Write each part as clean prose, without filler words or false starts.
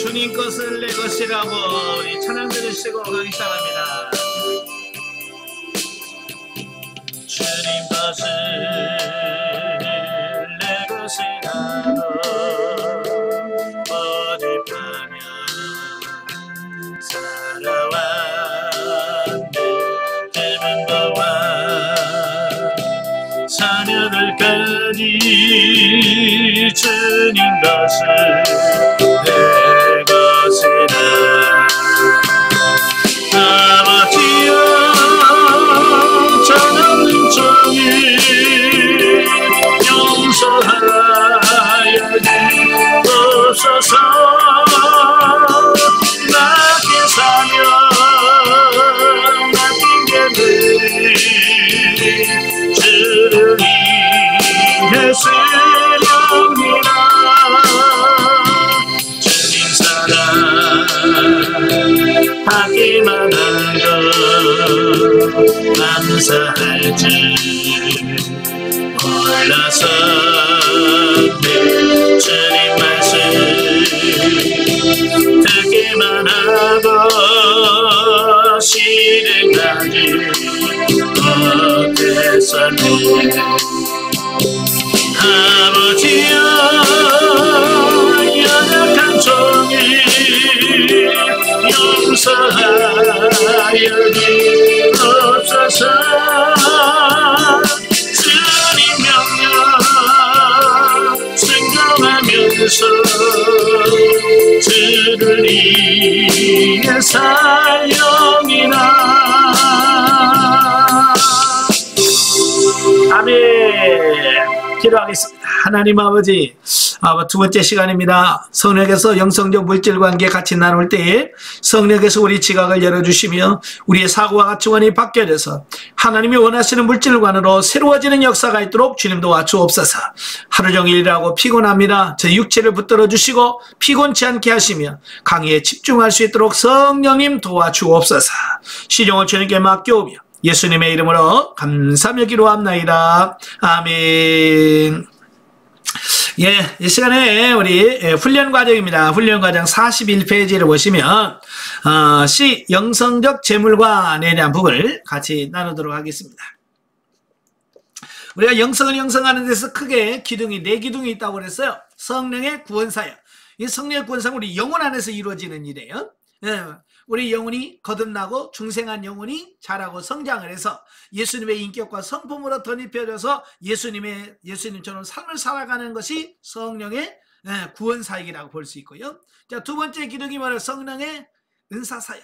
주님 것을 내 것이라고 우리 찬양 들으시고 가기 시작합니다. 주님 것을 내 것이라고 고집하며 살아왔네. 젊은 거와 자녀들까지 주님 것을 내 것이라. 아버지여 전없는 종이 용서하여 주옵소서. 낮게 사며 낮은 개를 주를 위해 쓰렵니다. 주님 사랑하기만 하고 감사할지 몰라서 주님 말씀 듣기만 하고 실행하지 못했었네. 아버지여 연약한 종이 용서하여 주옵소서. 주님 명령 순종하면서 주를 위해 살려니라. 아멘. 기도하겠습니다. 하나님 아버지, 두 번째 시간입니다. 성령께서 영성적 물질관계 같이 나눌 때에 성령께서 우리 지각을 열어주시며 우리의 사고와 가치관이 바뀌어져서 하나님이 원하시는 물질관으로 새로워지는 역사가 있도록 주님 도와주옵소서. 하루 종일 일하고 피곤합니다. 저 육체를 붙들어 주시고 피곤치 않게 하시며 강의에 집중할 수 있도록 성령님 도와주옵소서. 시종을 주님께 맡겨오며 예수님의 이름으로 감사하며 기도합나이다. 아멘. 예, 이 시간에 우리 훈련 과정입니다. 훈련 과정 41페이지를 보시면 C 영성적 재물관에 대한 부분을 같이 나누도록 하겠습니다. 우리가 영성을 형성하는 데서 크게 기둥이 4기둥이 있다고 그랬어요. 성령의 구원사역. 이 성령의 구원사역은 우리 영혼 안에서 이루어지는 일이에요. 예, 우리 영혼이 거듭나고 중생한 영혼이 자라고 성장을 해서 예수님의 인격과 성품으로 덧입혀져서 예수님처럼 삶을 살아가는 것이 성령의 구원사역이라고 볼 수 있고요. 자, 두 번째 기둥이 바로 성령의 은사사역.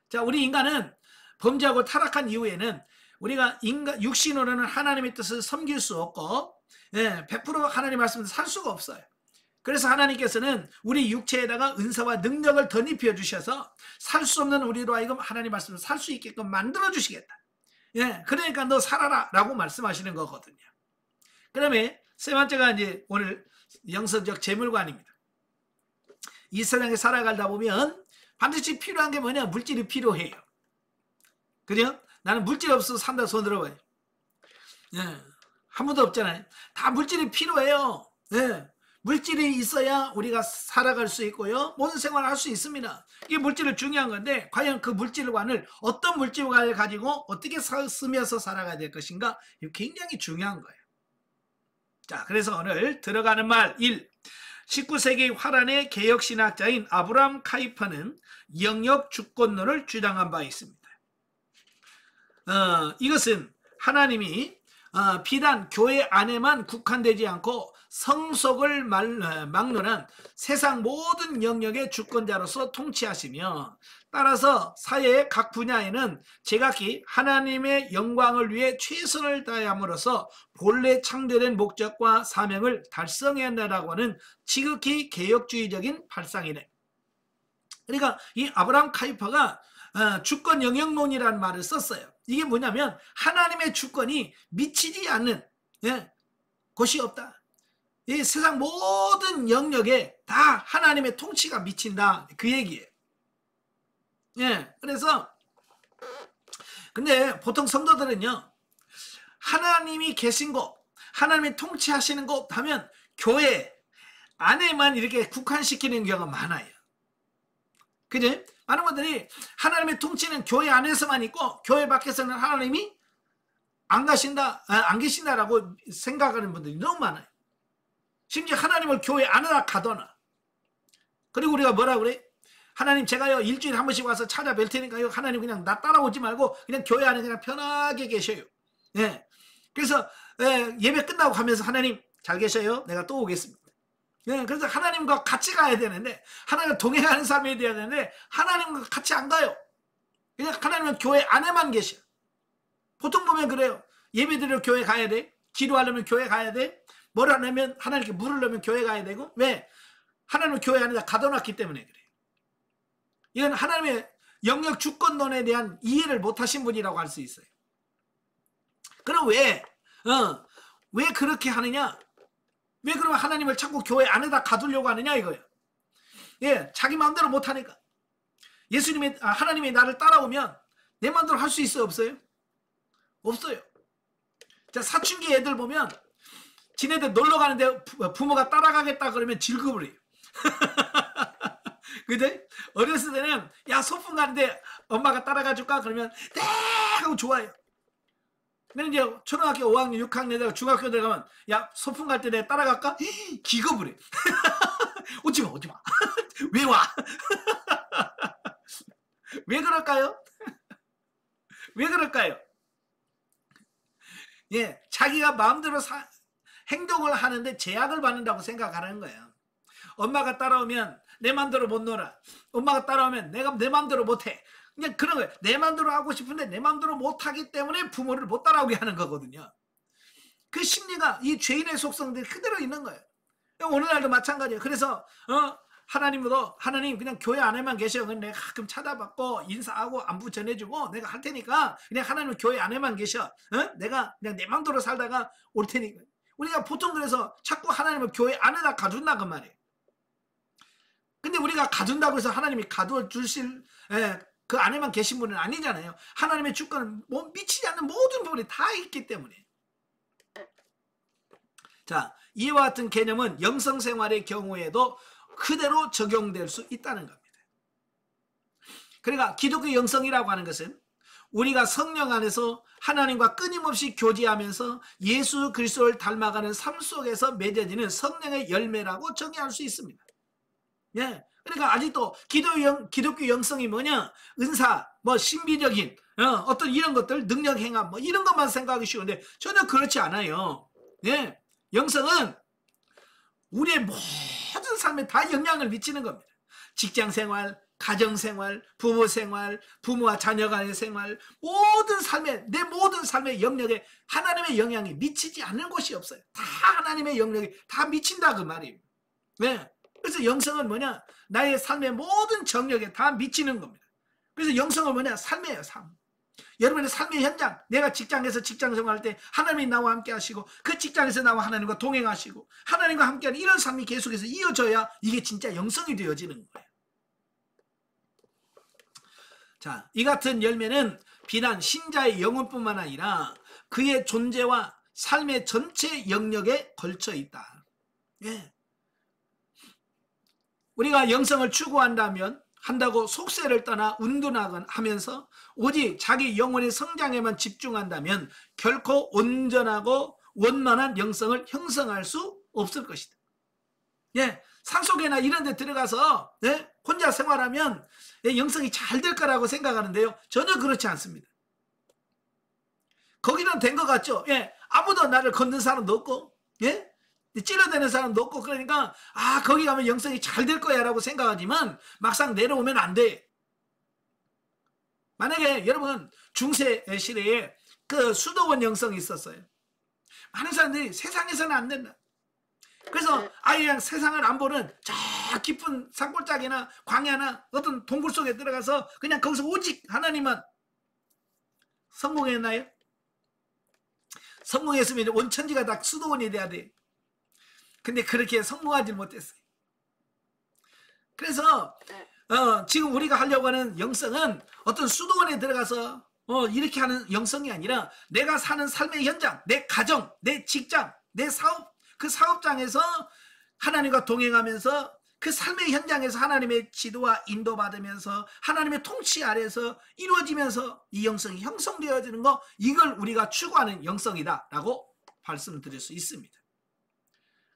자, 우리 인간은 범죄하고 타락한 이후에는 우리가 육신으로는 하나님의 뜻을 섬길 수 없고 100% 하나님 말씀을 살 수가 없어요. 그래서 하나님께서는 우리 육체에다가 은사와 능력을 덧입혀 주셔서 살 수 없는 우리로 하여금 하나님 말씀을 살 수 있게끔 만들어 주시겠다. 그러니까 너 살아라 라고 말씀하시는 거거든요. 그다음에 세 번째가 이제 오늘 영성적 재물관입니다. 이 세상에 살아가다 보면 반드시 필요한 게 뭐냐? 물질이 필요해요. 그죠? 나는 물질 없어서 산다 손 들어봐요. 한 번도 없잖아요. 다 물질이 필요해요. 물질이 있어야 우리가 살아갈 수 있고요. 모든 생활을 할 수 있습니다. 이게 물질은 중요한 건데 과연 그 물질관을 어떤 물질관을 가지고 어떻게 쓰면서 살아가야 될 것인가? 이게 굉장히 중요한 거예요. 자, 그래서 오늘 들어가는 말 1. 19세기 화란의 개혁신학자인 아브라함 카이퍼는 영역 주권론을 주장한 바 있습니다. 이것은 하나님이 비단 교회 안에만 국한되지 않고 성속을 막론한 세상 모든 영역의 주권자로서 통치하시며 따라서 사회의 각 분야에는 제각기 하나님의 영광을 위해 최선을 다함으로써 본래 창조된 목적과 사명을 달성해낸다라고 하는 지극히 개혁주의적인 발상이네. 그러니까 이 아브라함 카이퍼가 주권 영역론이라는 말을 썼어요. 이게 뭐냐면 하나님의 주권이 미치지 않는 곳이 없다. 이 세상 모든 영역에 다 하나님의 통치가 미친다. 그 얘기예요. 그래서 근데 보통 성도들은요, 하나님이 계신 곳, 하나님이 통치하시는 곳 하면 교회 안에만 이렇게 국한시키는 경우가 많아요. 그지? 많은 분들이 하나님의 통치는 교회 안에서만 있고 교회 밖에서는 하나님이 안 계신다라고 생각하는 분들이 너무 많아요. 심지어 하나님을 교회 안에다 가둬놔. 그리고 우리가 뭐라 그래? 하나님 제가요 일주일에 한 번씩 와서 찾아뵐 테니까요 하나님 그냥 나 따라오지 말고 그냥 교회 안에 그냥 편하게 계셔요. 예. 그래서 예배 끝나고 가면서 하나님 잘 계셔요. 내가 또 오겠습니다. 예. 그래서 하나님과 같이 가야 되는데 하나님과 동행하는 삶이 돼야 되는데 하나님과 같이 안 가요. 그냥 하나님은 교회 안에만 계셔. 보통 보면 그래요. 예배 드리러 교회 가야 돼. 기도하려면 교회 가야 돼. 뭘 하려면 하나님께 물으려면 교회 가야 되고. 왜? 하나님은 교회 안에다 가둬놨기 때문에 그래요. 이건 하나님의 영역 주권론에 대한 이해를 못하신 분이라고 할 수 있어요. 그럼 왜 그렇게 하느냐? 왜 그러면 하나님을 자꾸 교회 안에다 가두려고 하느냐 이거예요. 예, 자기 마음대로 못하니까. 하나님이 나를 따라오면 내 마음대로 할 수 있어요, 없어요? 없어요. 자, 사춘기 애들 보면 지네들 놀러 가는데 부모가 따라가겠다 그러면 질급을 해요. 그죠? 어렸을 때는 야 소풍 가는데 엄마가 따라가 줄까? 그러면 네 하고 좋아요. 근데 이제 초등학교 5학년 6학년 중학교 들어가면 야 소풍 갈 때 내가 따라갈까? 기겁을 해. 오지마 오지마. 왜 와? 왜 그럴까요? 왜 그럴까요? 예, 자기가 마음대로 행동을 하는데 제약을 받는다고 생각하는 거예요. 엄마가 따라오면 내 맘대로 못 놀아. 엄마가 따라오면 내가 내 맘대로 못해. 그냥 그런 거예요. 내 맘대로 하고 싶은데 내 맘대로 못하기 때문에 부모를 못 따라오게 하는 거거든요. 그 심리가 이 죄인의 속성들이 그대로 있는 거예요. 오늘날도 마찬가지예요. 그래서 하나님도 하나님 그냥 교회 안에만 계셔. 내가 가끔 찾아받고 인사하고 안부 전해주고 내가 할 테니까 그냥 하나님은 교회 안에만 계셔. 내가 그냥 내 맘대로 살다가 올 테니까. 우리가 보통 그래서 자꾸 하나님을 교회 안에다 가둔다 그 말이에요. 근데 우리가 가둔다고 해서 하나님이 가두어 주실 그 안에만 계신 분은 아니잖아요. 하나님의 주권은 미치지 않는 모든 부분이 다 있기 때문에. 자, 이와 같은 개념은 영성생활의 경우에도 그대로 적용될 수 있다는 겁니다. 그러니까 기독교 영성이라고 하는 것은 우리가 성령 안에서 하나님과 끊임없이 교제하면서 예수 그리스도를 닮아가는 삶 속에서 맺어지는 성령의 열매라고 정의할 수 있습니다. 예. 그러니까 아직도 기독교 영성이 뭐냐? 은사, 신비적인, 어떤 이런 것들, 능력 행함, 이런 것만 생각하기 쉬운데 전혀 그렇지 않아요. 예. 영성은 우리의 모든 삶에 다 영향을 미치는 겁니다. 직장 생활, 가정 생활, 부부 생활, 부모와 자녀 간의 생활, 내 모든 삶의 영역에 하나님의 영향이 미치지 않는 곳이 없어요. 다 하나님의 영역이 다 미친다 그 말이에요. 네. 그래서 영성은 뭐냐? 나의 삶의 모든 정력에 다 미치는 겁니다. 그래서 영성은 뭐냐? 삶이에요, 삶. 여러분의 삶의 현장, 내가 직장에서 직장 생활할 때 하나님이 나와 함께 하시고 그 직장에서 나와 하나님과 동행하시고 하나님과 함께하는 이런 삶이 계속해서 이어져야 이게 진짜 영성이 되어지는 거예요. 자, 이 같은 열매는 비단 신자의 영혼뿐만 아니라 그의 존재와 삶의 전체 영역에 걸쳐 있다. 예. 우리가 영성을 한다고 속세를 떠나 운둔하면서 오직 자기 영혼의 성장에만 집중한다면 결코 온전하고 원만한 영성을 형성할 수 없을 것이다. 예, 산속에나 이런 데 들어가서 혼자 생활하면 영성이 잘 될 거라고 생각하는데요. 전혀 그렇지 않습니다. 거기는 된 것 같죠? 예, 아무도 나를 건든 사람도 없고, 예? 찔러대는 사람도 없고, 그러니까 거기 가면 영성이 잘 될 거야 라고 생각하지만 막상 내려오면 안 돼. 만약에 여러분 중세 시대에 그 수도원 영성이 있었어요. 많은 사람들이 세상에서는 안 된다. 그래서 아예 그냥 세상을 안 보는 저 깊은 산골짜기나 광야나 어떤 동굴 속에 들어가서 그냥 거기서 오직 하나님만. 성공했나요? 성공했으면 온 천지가 다 수도원이 돼야 돼. 근데 그렇게 성공하지 못했어요. 그래서 지금 우리가 하려고 하는 영성은 어떤 수도원에 들어가서 이렇게 하는 영성이 아니라 내가 사는 삶의 현장, 내 가정, 내 직장, 내 사업, 그 사업장에서 하나님과 동행하면서 그 삶의 현장에서 하나님의 지도와 인도받으면서 하나님의 통치 아래서 이루어지면서 이 영성이 형성되어지는 거, 이걸 우리가 추구하는 영성이다라고 말씀드릴 수 있습니다.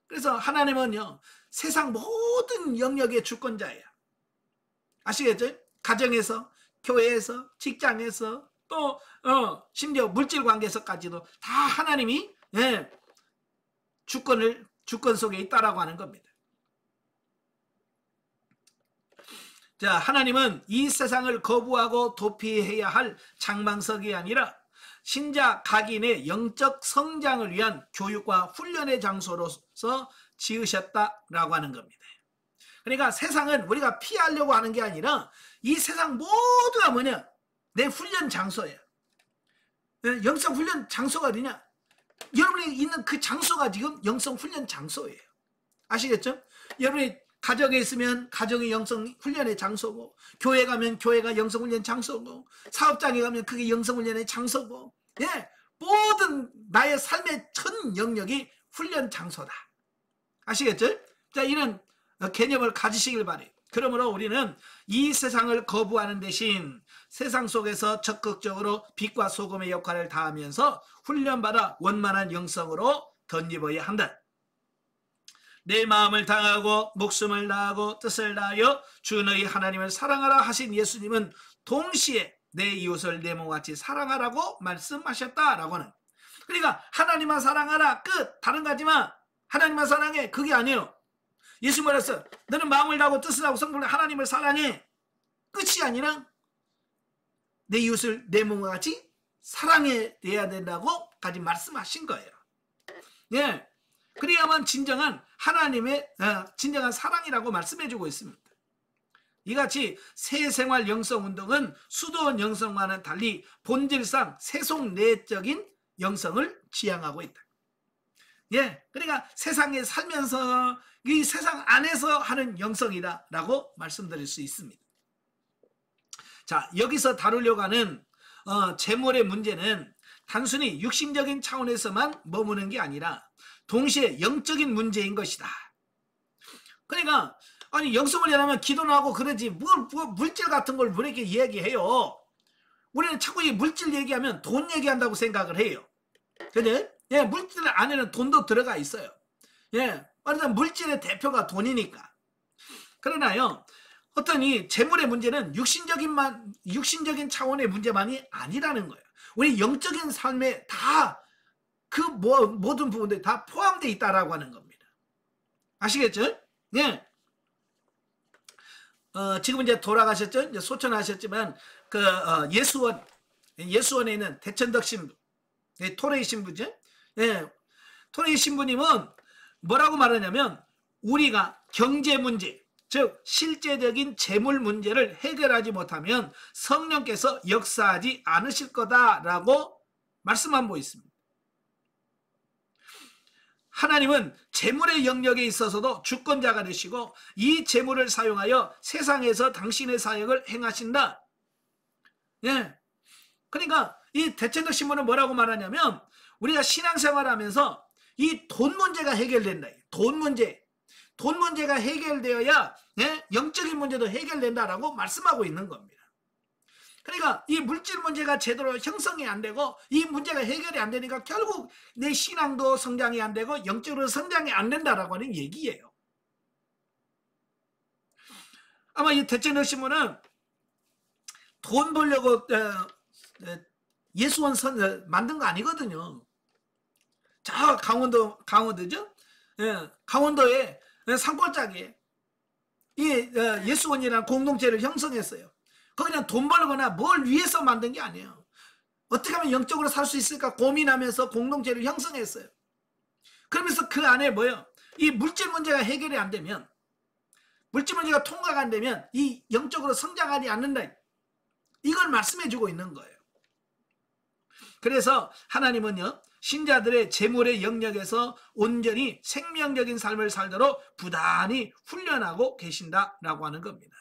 그래서 하나님은요, 세상 모든 영역의 주권자예요. 아시겠죠? 가정에서, 교회에서, 직장에서, 또 심지어 물질 관계에서까지도 다 하나님이 주권 속에 있다라고 하는 겁니다. 자, 하나님은 이 세상을 거부하고 도피해야 할 장망석이 아니라 신자 각인의 영적 성장을 위한 교육과 훈련의 장소로서 지으셨다라고 하는 겁니다. 그러니까 세상은 우리가 피하려고 하는 게 아니라 이 세상 모두가 뭐냐? 내 훈련 장소예요. 영성 훈련 장소가 어디냐? 여러분이 있는 그 장소가 지금 영성 훈련 장소예요. 아시겠죠? 여러분이 가정에 있으면 가정이 영성 훈련의 장소고, 교회 가면 교회가 영성 훈련 장소고, 사업장에 가면 그게 영성 훈련의 장소고, 모든 나의 삶의 전 영역이 훈련 장소다. 아시겠죠? 자, 이런 개념을 가지시길 바래요. 그러므로 우리는 이 세상을 거부하는 대신 세상 속에서 적극적으로 빛과 소금의 역할을 다하면서 훈련받아 원만한 영성으로 덧입어야 한다. 내 마음을 다하고 목숨을 다하고 뜻을 다하여 주 너희 하나님을 사랑하라 하신 예수님은 동시에 내 이웃을 내 몸같이 사랑하라고 말씀하셨다라고 하는. 그러니까 하나님만 사랑하라, 끝. 다른 거 하지 마. 하나님만 사랑해, 그게 아니에요. 예수 말했어. 너는 마음을 다하고 뜻을 다하고 성품을 하나님을 사랑해, 끝이 아니라 내 이웃을 내 몸과 같이 사랑해야 된다고까지 말씀하신 거예요. 그래야만 진정한 하나님의 진정한 사랑이라고 말씀해주고 있습니다. 이같이 새생활 영성운동은 수도원 영성과는 달리 본질상 세속내적인 영성을 지향하고 있다. 그러니까 세상에 살면서 이 세상 안에서 하는 영성이다라고 말씀드릴 수 있습니다. 자, 여기서 다루려고 하는 재물의 문제는 단순히 육신적인 차원에서만 머무는 게 아니라 동시에 영적인 문제인 것이다. 그러니까 아니 영성을 얘기하면 기도는 하고 그러지 뭘 물질 같은 걸 왜 이렇게 얘기해요. 우리는 자꾸 이 물질 얘기하면 돈 얘기한다고 생각을 해요. 그죠? 물질 안에는 돈도 들어가 있어요. 말하자면 물질의 대표가 돈이니까. 그러나요, 어떤 이 재물의 문제는 육신적인 차원의 문제만이 아니라는 거예요. 우리 영적인 삶에 다 그 모든 부분들이 다 포함되어 있다라고 하는 겁니다. 아시겠죠? 지금 이제 돌아가셨죠? 이제 소천하셨지만 예수원에 있는 대천덕 신부, 토레이 신부죠? 토레이 신부님은 뭐라고 말하냐면 우리가 경제 문제, 즉 실제적인 재물 문제를 해결하지 못하면 성령께서 역사하지 않으실 거다라고 말씀하고 있습니다. 하나님은 재물의 영역에 있어서도 주권자가 되시고 이 재물을 사용하여 세상에서 당신의 사역을 행하신다. 그러니까 이 대천덕 신부는 뭐라고 말하냐면 우리가 신앙생활하면서 이 돈 문제가 해결된다. 돈 문제가 해결되어야 영적인 문제도 해결된다라고 말씀하고 있는 겁니다. 그러니까 이 물질 문제가 제대로 형성이 안 되고 이 문제가 해결이 안 되니까 결국 내 신앙도 성장이 안 되고 영적으로 성장이 안 된다라고 하는 얘기예요. 아마 이 대천덕 신부는 돈 벌려고 예수원 만든 거 아니거든요. 저 강원도죠? 강원도에 산골짜기에 이 예수원이라는 공동체를 형성했어요. 그냥 돈 벌거나 뭘 위해서 만든 게 아니에요. 어떻게 하면 영적으로 살 수 있을까 고민하면서 공동체를 형성했어요. 그러면서 그 안에 뭐예요? 이 물질 문제가 해결이 안 되면, 물질 문제가 통과가 안 되면 이 영적으로 성장하지 않는다. 이걸 말씀해 주고 있는 거예요. 그래서 하나님은요, 신자들의 재물의 영역에서 온전히 생명적인 삶을 살도록 부단히 훈련하고 계신다라고 하는 겁니다.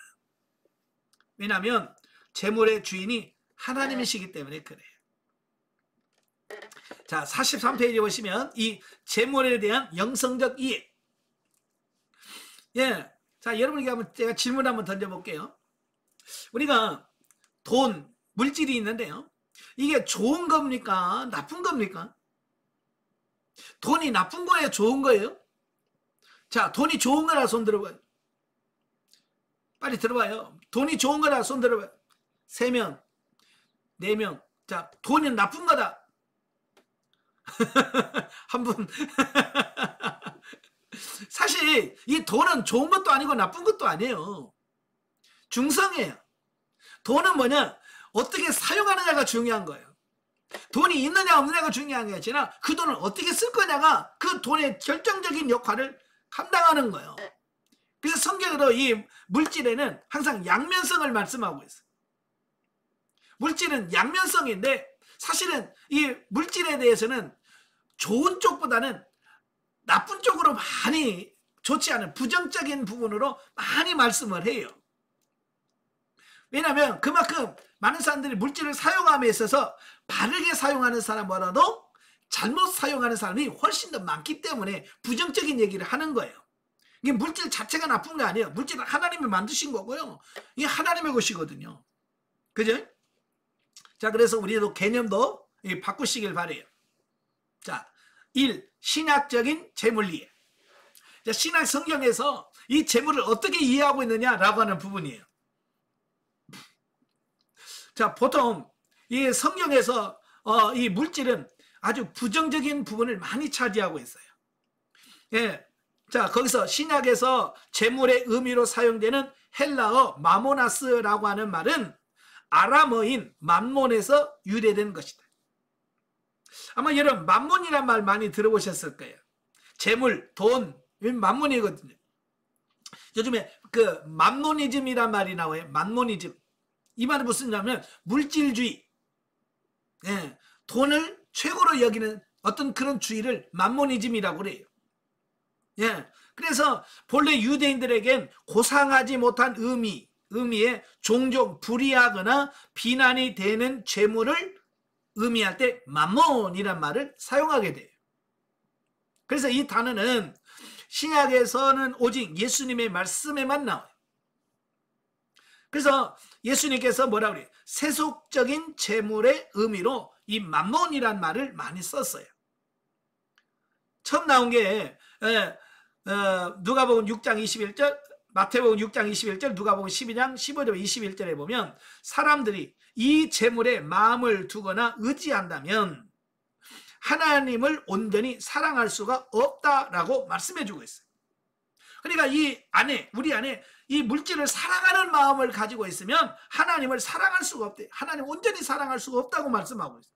왜냐하면 재물의 주인이 하나님이시기 때문에 그래요. 자, 43페이지 보시면 이 재물에 대한 영성적 이해. 자, 여러분에게 한번 제가 질문 한번 던져볼게요. 우리가 돈, 물질이 있는데요. 이게 좋은 겁니까? 나쁜 겁니까? 돈이 나쁜 거예요? 좋은 거예요? 자, 돈이 좋은 거라 손 들어봐요. 빨리 들어봐요. 돈이 좋은 거라 손 들어봐요. 3명, 4명. 자, 돈이 나쁜 거다. 한 분. 사실 이 돈은 좋은 것도 아니고 나쁜 것도 아니에요. 중성이에요. 돈은 뭐냐? 어떻게 사용하느냐가 중요한 거예요. 돈이 있느냐 없느냐가 중요한 게 아니라 그 돈을 어떻게 쓸 거냐가 그 돈의 결정적인 역할을 감당하는 거예요. 그래서 성경으로 이 물질에는 항상 양면성을 말씀하고 있어요. 물질은 양면성인데 사실은 이 물질에 대해서는 좋은 쪽보다는 나쁜 쪽으로 많이 좋지 않은 부정적인 부분으로 많이 말씀을 해요. 왜냐하면 그만큼 많은 사람들이 물질을 사용함에 있어서 바르게 사용하는 사람보다도 잘못 사용하는 사람이 훨씬 더 많기 때문에 부정적인 얘기를 하는 거예요. 이게 물질 자체가 나쁜 게 아니에요. 물질은 하나님이 만드신 거고요. 이게 하나님의 것이거든요. 그죠? 자, 그래서 우리도 개념도 바꾸시길 바래요. 자, 1. 신학적인 재물이에요. 자, 신학 성경에서 이 재물을 어떻게 이해하고 있느냐라고 하는 부분이에요. 자, 보통 이 성경에서 이 물질은 아주 부정적인 부분을 많이 차지하고 있어요. 예. 자, 거기서 신약에서 재물의 의미로 사용되는 헬라어 마모나스라고 하는 말은 아람어인 맘몬에서 유래된 것이다. 아마 여러분 맘몬이란 말 많이 들어보셨을 거예요. 재물, 돈, 맘몬이거든요. 요즘에 그 맘모니즘이란 말이 나와요. 맘모니즘. 이 말은 무슨 말이냐면 물질주의. 예, 돈을 최고로 여기는 어떤 그런 주의를 맘모니즘이라고 그래요. 예, 그래서 본래 유대인들에겐 고상하지 못한 의미에 종종 불이하거나 비난이 되는 재물을 의미할 때 맘몬이란 말을 사용하게 돼요. 그래서 이 단어는 신약에서는 오직 예수님의 말씀에만 나와요. 그래서 예수님께서 뭐라 그래요? 세속적인 재물의 의미로 이 맘몬이란 말을 많이 썼어요. 처음 나온 게 누가복음 6장 21절, 마태복음 6장 21절, 누가복음 12장 15절 21절에 보면 사람들이 이 재물에 마음을 두거나 의지한다면 하나님을 온전히 사랑할 수가 없다라고 말씀해 주고 있어요. 그러니까 우리 안에 이 물질을 사랑하는 마음을 가지고 있으면 하나님을 사랑할 수가 없대. 하나님 온전히 사랑할 수가 없다고 말씀하고 있어요.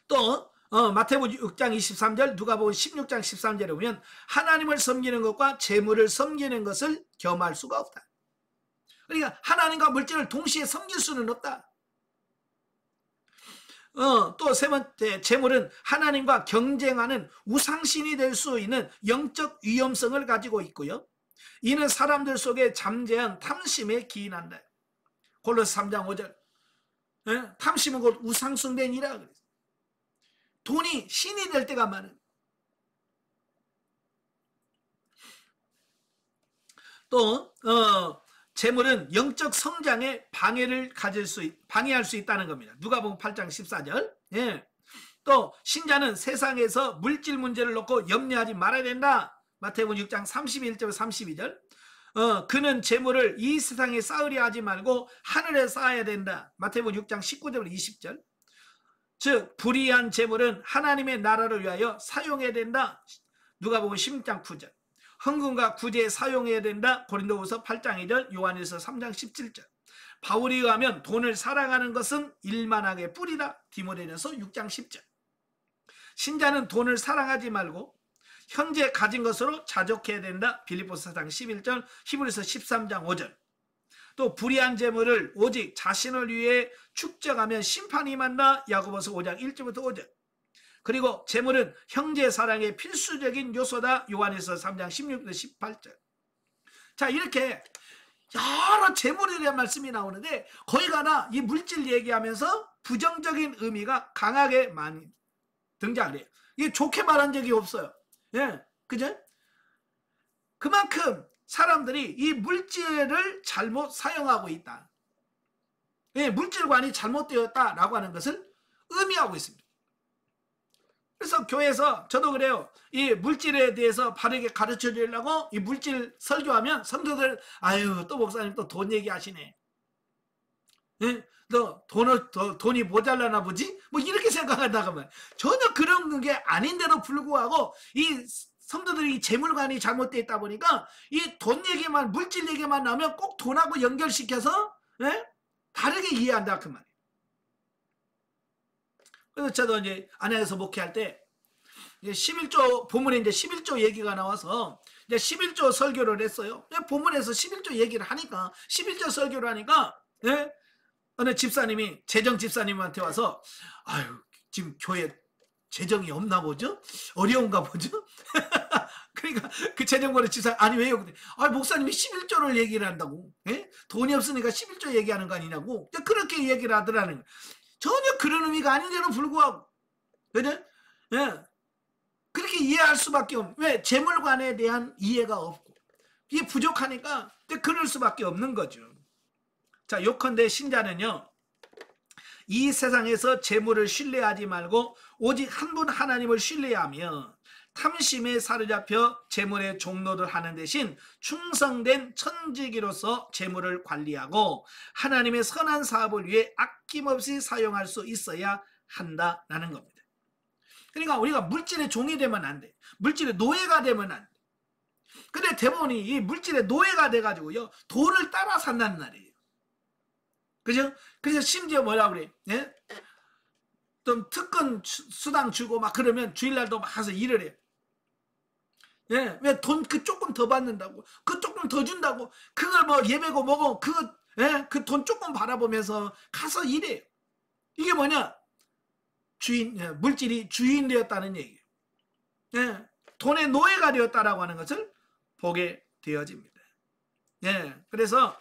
또 마태복음 6장 23절, 누가복음 16장 13절에 보면 하나님을 섬기는 것과 재물을 섬기는 것을 겸할 수가 없다. 그러니까 하나님과 물질을 동시에 섬길 수는 없다. 또 세 번째, 재물은 하나님과 경쟁하는 우상신이 될 수 있는 영적 위험성을 가지고 있고요. 이는 사람들 속에 잠재한 탐심에 기인한다. 골로새 3장 5절. 탐심은 곧 우상숭배니라 그랬어요. 돈이 신이 될 때가 많은. 또 재물은 영적 성장에 방해할 수 있다는 겁니다. 누가복음 8장 14절. 예. 또 신자는 세상에서 물질 문제를 놓고 염려하지 말아야 된다. 마태복음 6장 31절 32절. 그는 재물을 이 세상에 쌓으려 하지 말고 하늘에 쌓아야 된다. 마태복음 6장 19절 20절. 즉 불의한 재물은 하나님의 나라를 위하여 사용해야 된다. 누가복음 16장 9절. 헌금과 구제에 사용해야 된다. 고린도후서 8장 2절, 요한일서 3장 17절. 바울에 의하면 돈을 사랑하는 것은 일만하게 뿌리다. 디모데전서 6장 10절. 신자는 돈을 사랑하지 말고 현재 가진 것으로 자족해야 된다. 빌립보서 4장 11절, 히브리서 13장 5절. 또 불의한 재물을 오직 자신을 위해 축적하면 심판이 임한다. 야고보서 5장 1절부터 5절. 그리고 재물은 형제 사랑의 필수적인 요소다. 요한일서 3장 16절 18절. 자, 이렇게 여러 재물에 대한 말씀이 나오는데 거기 가나 이 물질 얘기하면서 부정적인 의미가 강하게 많이 등장을 해요. 이게 좋게 말한 적이 없어요. 예, 그죠? 그만큼 사람들이 이 물질을 잘못 사용하고 있다. 예, 물질관이 잘못되었다라고 하는 것을 의미하고 있습니다. 그래서 교회에서 저도 그래요. 이 물질에 대해서 바르게 가르쳐 주려고 이 물질 설교하면 성도들, 아유, 또 목사님 또 돈 얘기하시네. 예? 너 돈이 모자라나 보지? 뭐 이렇게 생각한다고 하면 전혀 그런 게 아닌데도 불구하고 이 성도들이 재물관이 잘못되어 있다 보니까 이 돈 얘기만, 물질 얘기만 나오면 꼭 돈하고 연결시켜서, 예? 다르게 이해한다 그 말이에요. 그래서 저도 이제 안양에서 목회할 때 11조 본문에 이제 11조 얘기가 나와서 이제 11조 설교를 했어요. 본문에서 11조 얘기를 하니까 11조 설교를 하니까, 예? 어느 집사님이, 재정 집사님한테 와서, 아유, 지금 교회 재정이 없나 보죠? 어려운가 보죠? 그러니까 그 재정관의 집사, 아니 왜요? 아, 목사님이 11조를 얘기를 한다고. 예? 돈이 없으니까 11조 얘기하는 거 아니냐고. 그렇게 얘기를 하더라는 거예요. 전혀 그런 의미가 아닌데도 불구하고, 그죠? 예. 그렇게 이해할 수밖에 없는, 왜? 재물관에 대한 이해가 없고, 이게 부족하니까 그럴 수밖에 없는 거죠. 자, 요컨대 신자는요, 이 세상에서 재물을 신뢰하지 말고 오직 한 분 하나님을 신뢰하며 탐심에 사로잡혀 재물의 종노를 하는 대신 충성된 천지기로서 재물을 관리하고 하나님의 선한 사업을 위해 아낌없이 사용할 수 있어야 한다라는 겁니다. 그러니까 우리가 물질의 종이 되면 안 돼. 물질의 노예가 되면 안 돼. 근데 대부분이 이 물질의 노예가 돼가지고요, 돈을 따라 산다는 말이에요. 그죠? 그래서 심지어 뭐라 그래? 예? 좀 특권 수당 주고 막 그러면 주일날도 막 가서 일을 해. 예? 왜 돈 그 조금 더 받는다고? 그 조금 더 준다고? 그걸 뭐 예배고 뭐고 그거, 예? 그 돈 조금 바라보면서 가서 일해요. 이게 뭐냐? 주인, 예, 물질이 주인 되었다는 얘기예요. 예? 돈의 노예가 되었다라고 하는 것을 보게 되어집니다. 예? 그래서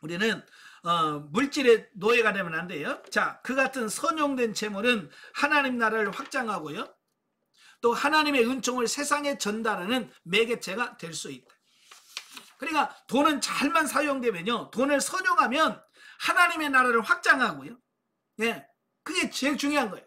우리는 물질의 노예가 되면 안 돼요. 자, 그 같은 선용된 재물은 하나님 나라를 확장하고요, 또 하나님의 은총을 세상에 전달하는 매개체가 될 수 있다. 그러니까 돈은 잘만 사용되면요, 돈을 선용하면 하나님의 나라를 확장하고요, 예, 그게 제일 중요한 거예요.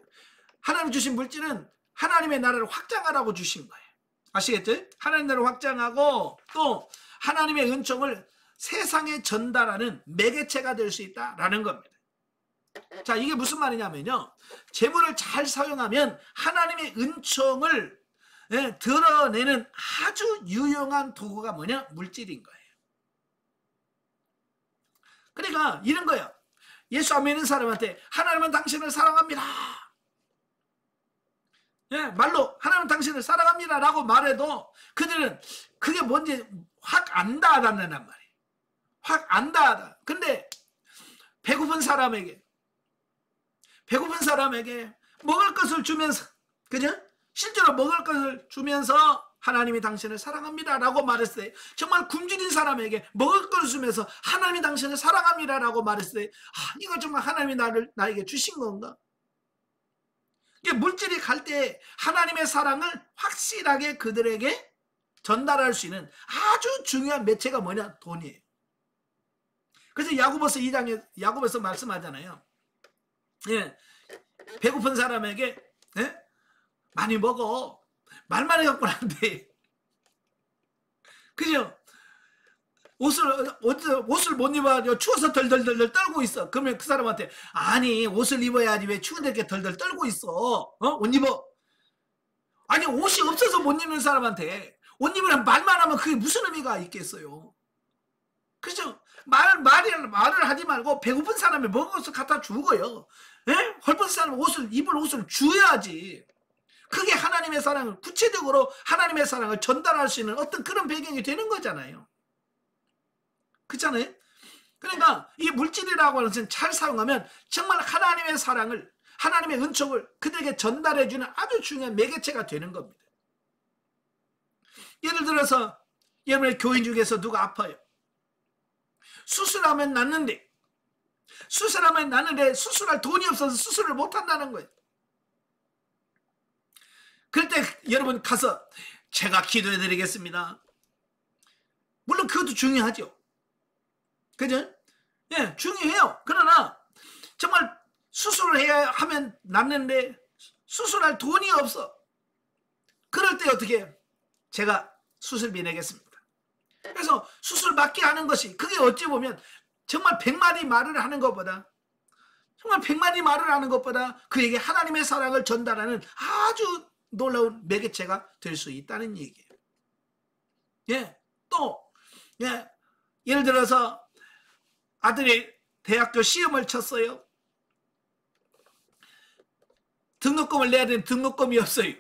하나님 주신 물질은 하나님의 나라를 확장하라고 주신 거예요. 아시겠죠? 하나님 나라를 확장하고 또 하나님의 은총을 세상에 전달하는 매개체가 될 수 있다라는 겁니다. 자, 이게 무슨 말이냐면요, 재물을 잘 사용하면 하나님의 은총을, 예, 드러내는 아주 유용한 도구가 뭐냐? 물질인 거예요. 그러니까 이런 거예요. 예수 안 믿는 사람한테 하나님은 당신을 사랑합니다, 예, 말로 하나님은 당신을 사랑합니다 라고 말해도 그들은 그게 뭔지 확 안 닿아단단 말이에요. 확 안 닿아. 근데 배고픈 사람에게 먹을 것을 주면서, 그죠? 실제로 먹을 것을 주면서 하나님이 당신을 사랑합니다 라고 말했어요. 정말 굶주린 사람에게 먹을 것을 주면서 하나님이 당신을 사랑합니다 라고 말했어요. 아, 이거 정말 하나님이 나에게 주신 건가? 이게 물질이 갈 때 하나님의 사랑을 확실하게 그들에게 전달할 수 있는 아주 중요한 매체가 뭐냐? 돈이에요. 그래서 야고보서 2장에 야고보서 말씀하잖아요. 예, 배고픈 사람에게, 예? 많이 먹어. 말만 해갖고는 안 돼. 그죠? 옷을 못 입어. 추워서 덜덜덜 떨고 있어. 그러면 그 사람한테, 아니, 옷을 입어야지 왜 추운데 이렇게 덜덜 떨고 있어? 옷 입어. 아니, 옷이 없어서 못 입는 사람한테 옷 입으란 말만 하면 그게 무슨 의미가 있겠어요? 그죠? 말을 하지 말고 배고픈 사람이 먹을 것을 갖다 주고요, 예? 헐벗은 사람이 입을 옷을 줘야지. 그게 하나님의 사랑을, 구체적으로 하나님의 사랑을 전달할 수 있는 어떤 그런 배경이 되는 거잖아요. 그렇잖아요? 그러니까 이 물질이라고 하는 것은 잘 사용하면 정말 하나님의 사랑을, 하나님의 은총을 그들에게 전달해주는 아주 중요한 매개체가 되는 겁니다. 예를 들어서 여러분의 교인 중에서 누가 아파요. 수술하면 낫는데 수술할 돈이 없어서 수술을 못한다는 거예요. 그럴 때 여러분 가서 제가 기도해 드리겠습니다, 물론 그것도 중요하죠. 그죠? 예, 중요해요. 그러나 정말 수술을 해야 하면 낫는데 수술할 돈이 없어. 그럴 때 어떻게 해요? 제가 수술비 내겠습니다. 그래서 수술 받게 하는 것이, 그게 어찌 보면 정말 100마디 말을 하는 것보다, 정말 100마디 말을 하는 것보다 그에게 하나님의 사랑을 전달하는 아주 놀라운 매개체가 될 수 있다는 얘기예요. 예, 또, 예, 예를 들어서 아들이 대학교 시험을 쳤어요. 등록금을 내야 되는 등록금이 없어요.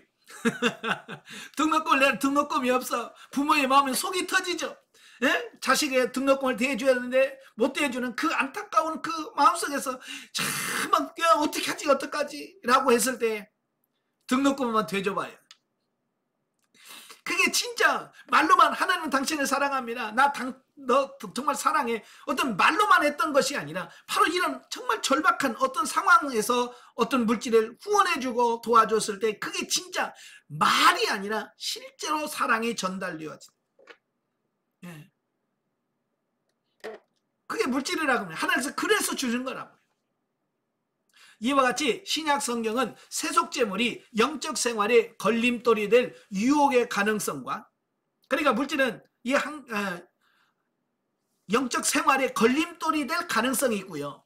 등록금을 내야 등록금이 없어. 부모의 마음은 속이 터지죠. 예? 자식의 등록금을 대줘야 되는데 못 대주는 그 안타까운 그 마음속에서 참 어떻게 하지 어떡하지 라고 했을 때 등록금만 대줘봐요. 그게 진짜 말로만 하나님은 당신을 사랑합니다. 너 정말 사랑해. 어떤 말로만 했던 것이 아니라 바로 이런 정말 절박한 어떤 상황에서 어떤 물질을 후원해주고 도와줬을 때 그게 진짜 말이 아니라 실제로 사랑이 전달되어진. 예. 그게 물질이라고 합니다. 하나님께서 그래서 주신 거라고요. 이와 같이 신약 성경은 세속재물이 영적 생활의 걸림돌이 될 유혹의 가능성과, 그러니까 물질은 이 영적 생활의 걸림돌이 될 가능성이 있고요.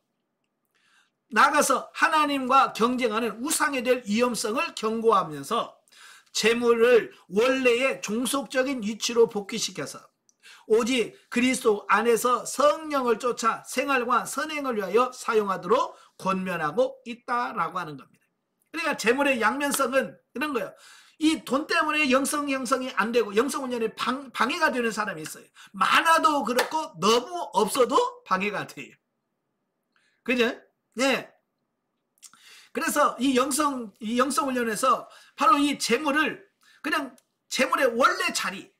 나아가서 하나님과 경쟁하는 우상이 될 위험성을 경고하면서 재물을 원래의 종속적인 위치로 복귀시켜서 오직 그리스도 안에서 성령을 쫓아 생활과 선행을 위하여 사용하도록 권면하고 있다라고 하는 겁니다. 그러니까 재물의 양면성은 이런 거예요. 이 돈 때문에 영성 형성이 안 되고 영성 훈련에 방해가 되는 사람이 있어요. 많아도 그렇고 너무 없어도 방해가 돼요. 그죠? 네. 그래서 이 영성 훈련에서 바로 이 재물을 그냥 재물의 원래 자리,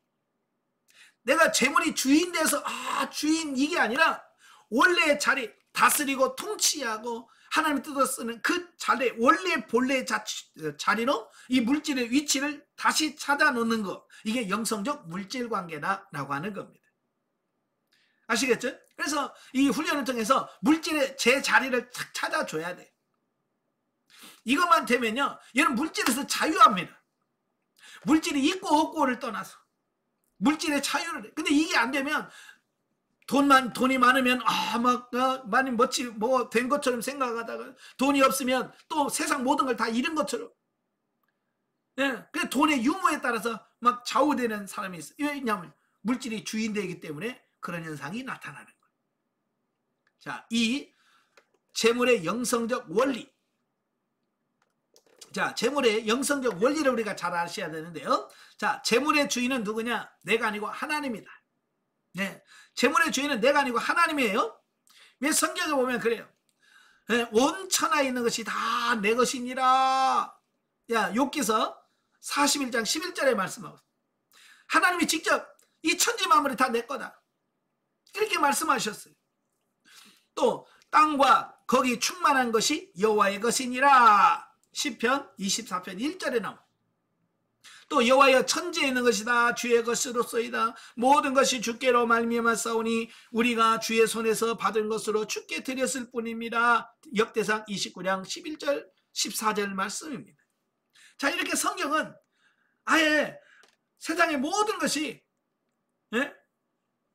내가 재물이 주인 돼서 주인 이게 아니라 원래의 자리, 다스리고 통치하고 하나님의 뜻을 쓰는 그 자리, 원래 본래의 자리로 이 물질의 위치를 다시 찾아 놓는 것, 이게 영성적 물질 관계다라고 하는 겁니다. 아시겠죠? 그래서 이 훈련을 통해서 물질의 제 자리를 탁 찾아줘야 돼. 이것만 되면요, 얘는 물질에서 자유합니다. 물질이 있고 없고를 떠나서 물질의 자유를 해. 근데 이게 안 되면 돈이 많으면 많이 뭐 된 것처럼 생각하다가 돈이 없으면 또 세상 모든 걸 다 잃은 것처럼. 예, 그 돈의 유무에 따라서 막 좌우되는 사람이 있어요. 왜냐하면 물질이 주인되기 때문에 그런 현상이 나타나는 거예요. 자, 이 재물의 영성적 원리. 자, 재물의 영성적 원리를 우리가 잘 아셔야 되는데요. 자, 재물의 주인은 누구냐? 내가 아니고 하나님이다. 네, 재물의 주인은 내가 아니고 하나님이에요. 왜 성경에 보면 그래요. 네, 온 천하에 있는 것이 다 내 것이니라. 야, 욥기서 41장 11절에 말씀하고, 하나님이 직접 이 천지 만물이 다 내 거다 이렇게 말씀하셨어요. 또 땅과 거기 충만한 것이 여호와의 것이니라. 시편 24편 1절에 나옵니다. 또 여호와여, 천지에 있는 것이다 주의 것으로소이다. 모든 것이 주께로 말미암았사오니 우리가 주의 손에서 받은 것으로 주께 드렸을 뿐입니다. 역대상 29장 11절 14절 말씀입니다. 자, 이렇게 성경은 아예 세상의 모든 것이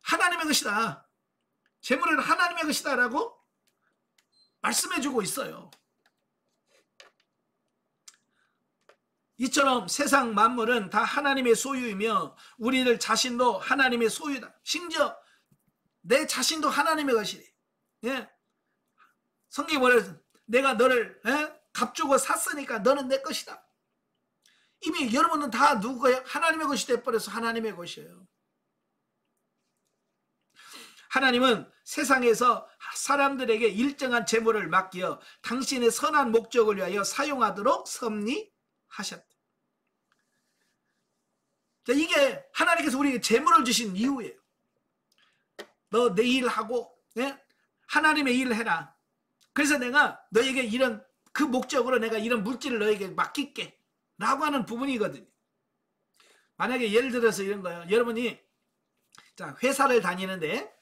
하나님의 것이다, 재물은 하나님의 것이다 라고 말씀해주고 있어요. 이처럼 세상 만물은 다 하나님의 소유이며 우리들 자신도 하나님의 소유다. 심지어 내 자신도 하나님의 것이래. 예? 성경이 뭐래요? 내가 너를 값주고 샀으니까 너는 내 것이다. 이미 여러분은 다 누구예요? 하나님의 것이 돼버려서 하나님의 것이에요. 하나님은 세상에서 사람들에게 일정한 재물을 맡겨 당신의 선한 목적을 위하여 사용하도록 섭리하셨다. 자, 이게 하나님께서 우리에게 재물을 주신 이유예요. 너 내 일하고 하나님의 일을 해라. 그래서 내가 너에게 이런 그 목적으로 내가 이런 물질을 너에게 맡길게 라고 하는 부분이거든요. 만약에 예를 들어서 이런 거예요. 여러분이 자, 회사를 다니는데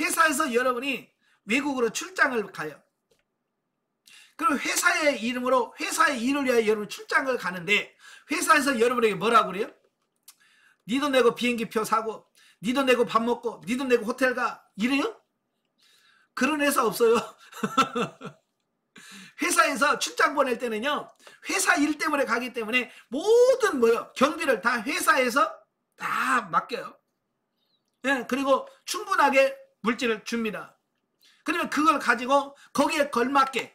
회사에서 여러분이 외국으로 출장을 가요. 그럼 회사의 이름으로 회사의 일을 위하여 여러분 출장을 가는데 회사에서 여러분에게 뭐라고 그래요? 니 돈 내고 비행기표 사고 니 돈 내고 밥 먹고 니 돈 내고 호텔 가 이래요? 그런 회사 없어요. 회사에서 출장 보낼 때는요, 회사 일 때문에 가기 때문에 모든 경비를 다 회사에서 다 맡겨요. 예, 그리고 충분하게 물질을 줍니다. 그러면 그걸 가지고 거기에 걸맞게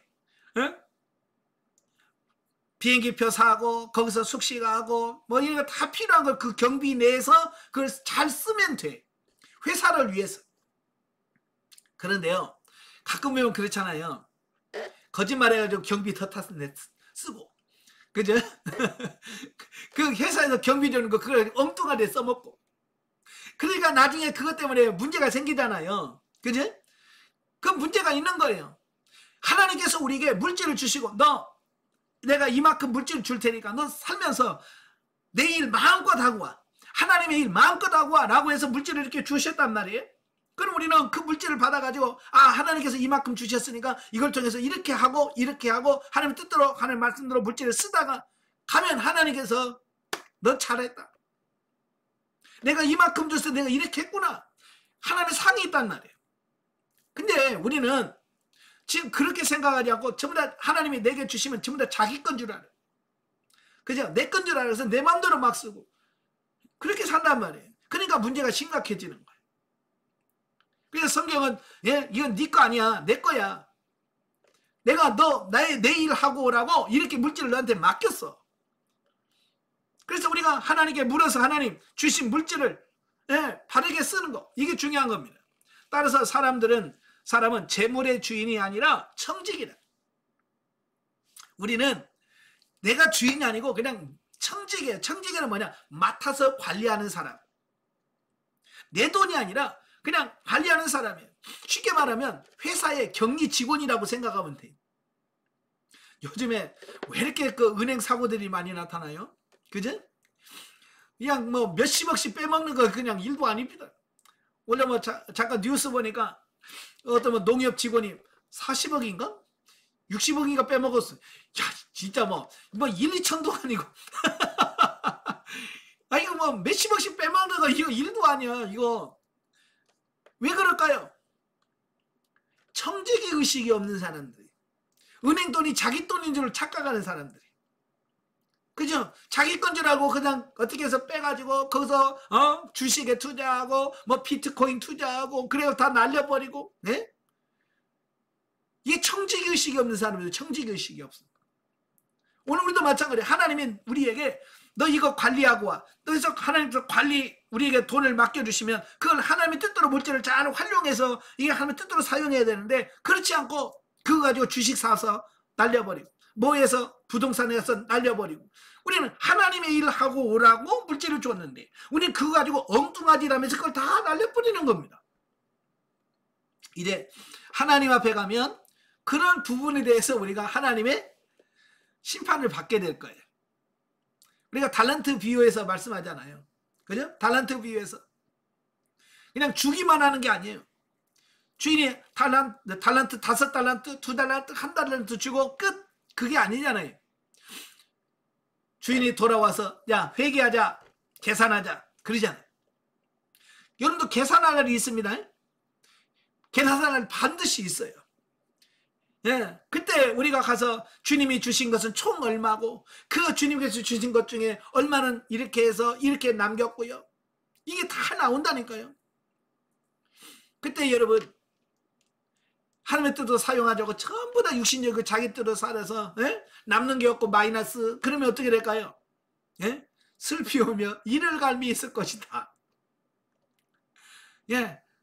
비행기표 사고 거기서 숙식하고 뭐 이런 거 다 필요한 걸 그 경비 내에서 그걸 잘 쓰면 돼. 회사를 위해서. 그런데요, 가끔 보면 그렇잖아요. 거짓말해가지고 경비 더 쓰고, 그죠? 그 회사에서 경비 주는 거 그걸 엉뚱하게 써먹고. 그러니까 나중에 그것 때문에 문제가 생기잖아요. 그죠? 그 문제가 있는 거예요. 하나님께서 우리에게 물질을 주시고 내가 이만큼 물질을 줄 테니까 너 살면서 내 일 마음껏 하고 와. 하나님의 일 마음껏 하고 와 라고 해서 물질을 이렇게 주셨단 말이에요. 그럼 우리는 그 물질을 받아가지고 하나님께서 이만큼 주셨으니까 이걸 통해서 이렇게 하고 하나님 뜻대로 하나님 말씀대로 물질을 쓰다가 가면 하나님께서 너 잘했다. 내가 이만큼 줬어. 내가 이렇게 했구나. 하나님의 상이 있단 말이에요. 근데 우리는 지금 그렇게 생각하지 않고 전부 다 하나님이 내게 주시면 전부 다 자기 건 줄 알아요. 그죠? 내 건 줄 알아서 내 마음대로 막 쓰고 그렇게 산단 말이에요. 그러니까 문제가 심각해지는 거예요. 그래서 성경은 이건 네 거 아니야. 내 거야. 내가 내 일 하고 오라고 이렇게 물질을 너한테 맡겼어. 그래서 우리가 하나님께 물어서 하나님 주신 물질을 바르게 쓰는 거, 이게 중요한 겁니다. 따라서 사람은 재물의 주인이 아니라 청직이다. 우리는 내가 주인이 아니고 그냥 청직이에요. 청직이는 뭐냐? 맡아서 관리하는 사람. 내 돈이 아니라 그냥 관리하는 사람이에요. 쉽게 말하면 회사의 격리 직원이라고 생각하면 돼요. 요즘에 왜 이렇게 그 은행 사고들이 많이 나타나요? 그죠? 그냥 뭐 몇십억씩 빼먹는 거 그냥 일도 아닙니다. 원래 뭐 잠깐 뉴스 보니까 어떤 뭐 농협 직원이 40억인가? 60억인가 빼먹었어. 야, 진짜 뭐 1, 2천도 아니고. 이거 뭐 몇십억씩 빼먹는 거 이거 일도 아니야. 이거. 왜 그럴까요? 청지기 의식이 없는 사람들이. 은행 돈이 자기 돈인 줄 착각하는 사람들이. 그죠? 자기 건 줄 알고 그냥 어떻게 해서 빼가지고 거기서 주식에 투자하고 뭐 비트코인 투자하고 그래서 다 날려버리고. 네? 이게 청지기 의식이 없는 사람들. 청지기 의식이 없어. 오늘 우리도 마찬가지예요. 하나님이 우리에게 너 이거 관리하고 와. 그래서 하나님께서 관리 우리에게 돈을 맡겨주시면 그걸 하나님의 뜻대로 물질을 잘 활용해서 이게 하나님의 뜻대로 사용해야 되는데 그렇지 않고 그거 가지고 주식 사서 날려버리고 뭐해서 부동산에 가서 날려버리고 우리는 하나님의 일을 하고 오라고 물질을 줬는데 우리는 그거 가지고 엉뚱하지라면서 그걸 다 날려버리는 겁니다. 이제 하나님 앞에 가면 그런 부분에 대해서 우리가 하나님의 심판을 받게 될 거예요. 우리가 달란트 비유에서 말씀하잖아요. 그죠? 달란트 비유에서 그냥 주기만 하는 게 아니에요. 주인이 달란트 5달란트 2달란트 1달란트 주고 끝. 그게 아니잖아요. 주인이 돌아와서 야 회개하자 계산하자 그러잖아요. 여러분도 계산할 날이 있습니다. 계산할 날 반드시 있어요. 그때 우리가 가서 주님이 주신 것은 총 얼마고 그 주님께서 주신 것 중에 얼마는 이렇게 해서 이렇게 남겼고요. 이게 다 나온다니까요. 그때 여러분 하나님의 뜻으로 사용하자고 전부 다 육신적 그 자기 뜻으로 살아서 남는 게 없고 마이너스 그러면 어떻게 될까요? 슬피 오며 이를 갈미 있을 것이다.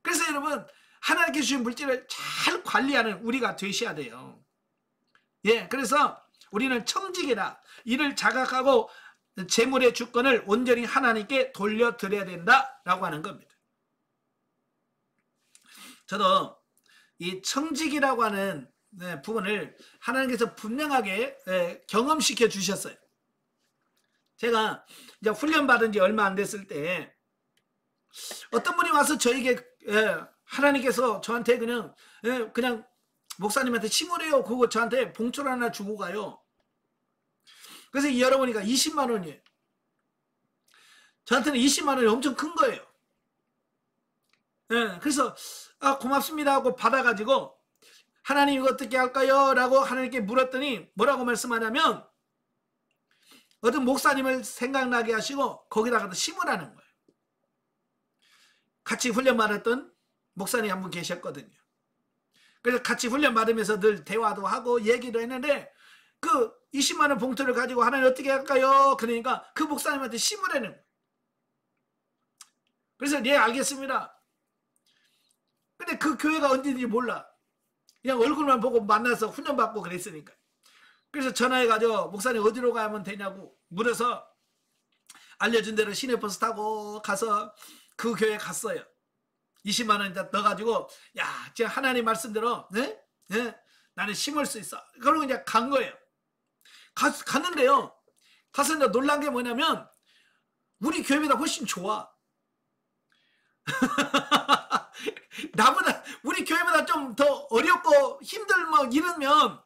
그래서 여러분 하나님께 주신 물질을 잘 관리하는 우리가 되셔야 돼요. 그래서 우리는 청직이라 이를 자각하고 재물의 주권을 온전히 하나님께 돌려드려야 된다라고 하는 겁니다. 저도 이 청직이라고 하는 부분을 하나님께서 분명하게 경험시켜 주셨어요. 제가 이제 훈련 받은 지 얼마 안 됐을 때 어떤 분이 와서 저에게 하나님께서 저한테 그냥 목사님한테 심으래요. 그거 저한테 봉투를 하나 주고 가요. 그래서 열어보니까 20만 원이에요. 저한테는 20만 원이 엄청 큰 거예요. 그래서 고맙습니다 하고 받아가지고 하나님 이거 어떻게 할까요? 라고 하나님께 물었더니 뭐라고 말씀하냐면 어떤 목사님을 생각나게 하시고 거기다가 심으라는 거예요. 같이 훈련 받았던 목사님 한 분 계셨거든요. 그래서 같이 훈련 받으면서 늘 대화도 하고 얘기도 했는데 그 20만 원 봉투를 가지고 하나님 어떻게 할까요? 그러니까 그 목사님한테 심으라는 거예요. 그래서 네 알겠습니다. 근데 그 교회가 어딘지 몰라. 그냥 얼굴만 보고 만나서 훈련 받고 그랬으니까. 그래서 전화해가지고 목사님 어디로 가면 되냐고 물어서 알려준 대로 시내버스 타고 가서 그 교회 갔어요. 20만 원 넣어가지고 야, 제가 하나님 말씀대로 나는 심을 수 있어. 그러고 이제 간 거예요. 갔는데요. 가서 이제 놀란 게 뭐냐면 우리 교회보다 훨씬 좋아. 나보다 우리 교회보다 좀 더 어렵고 힘들고 이러면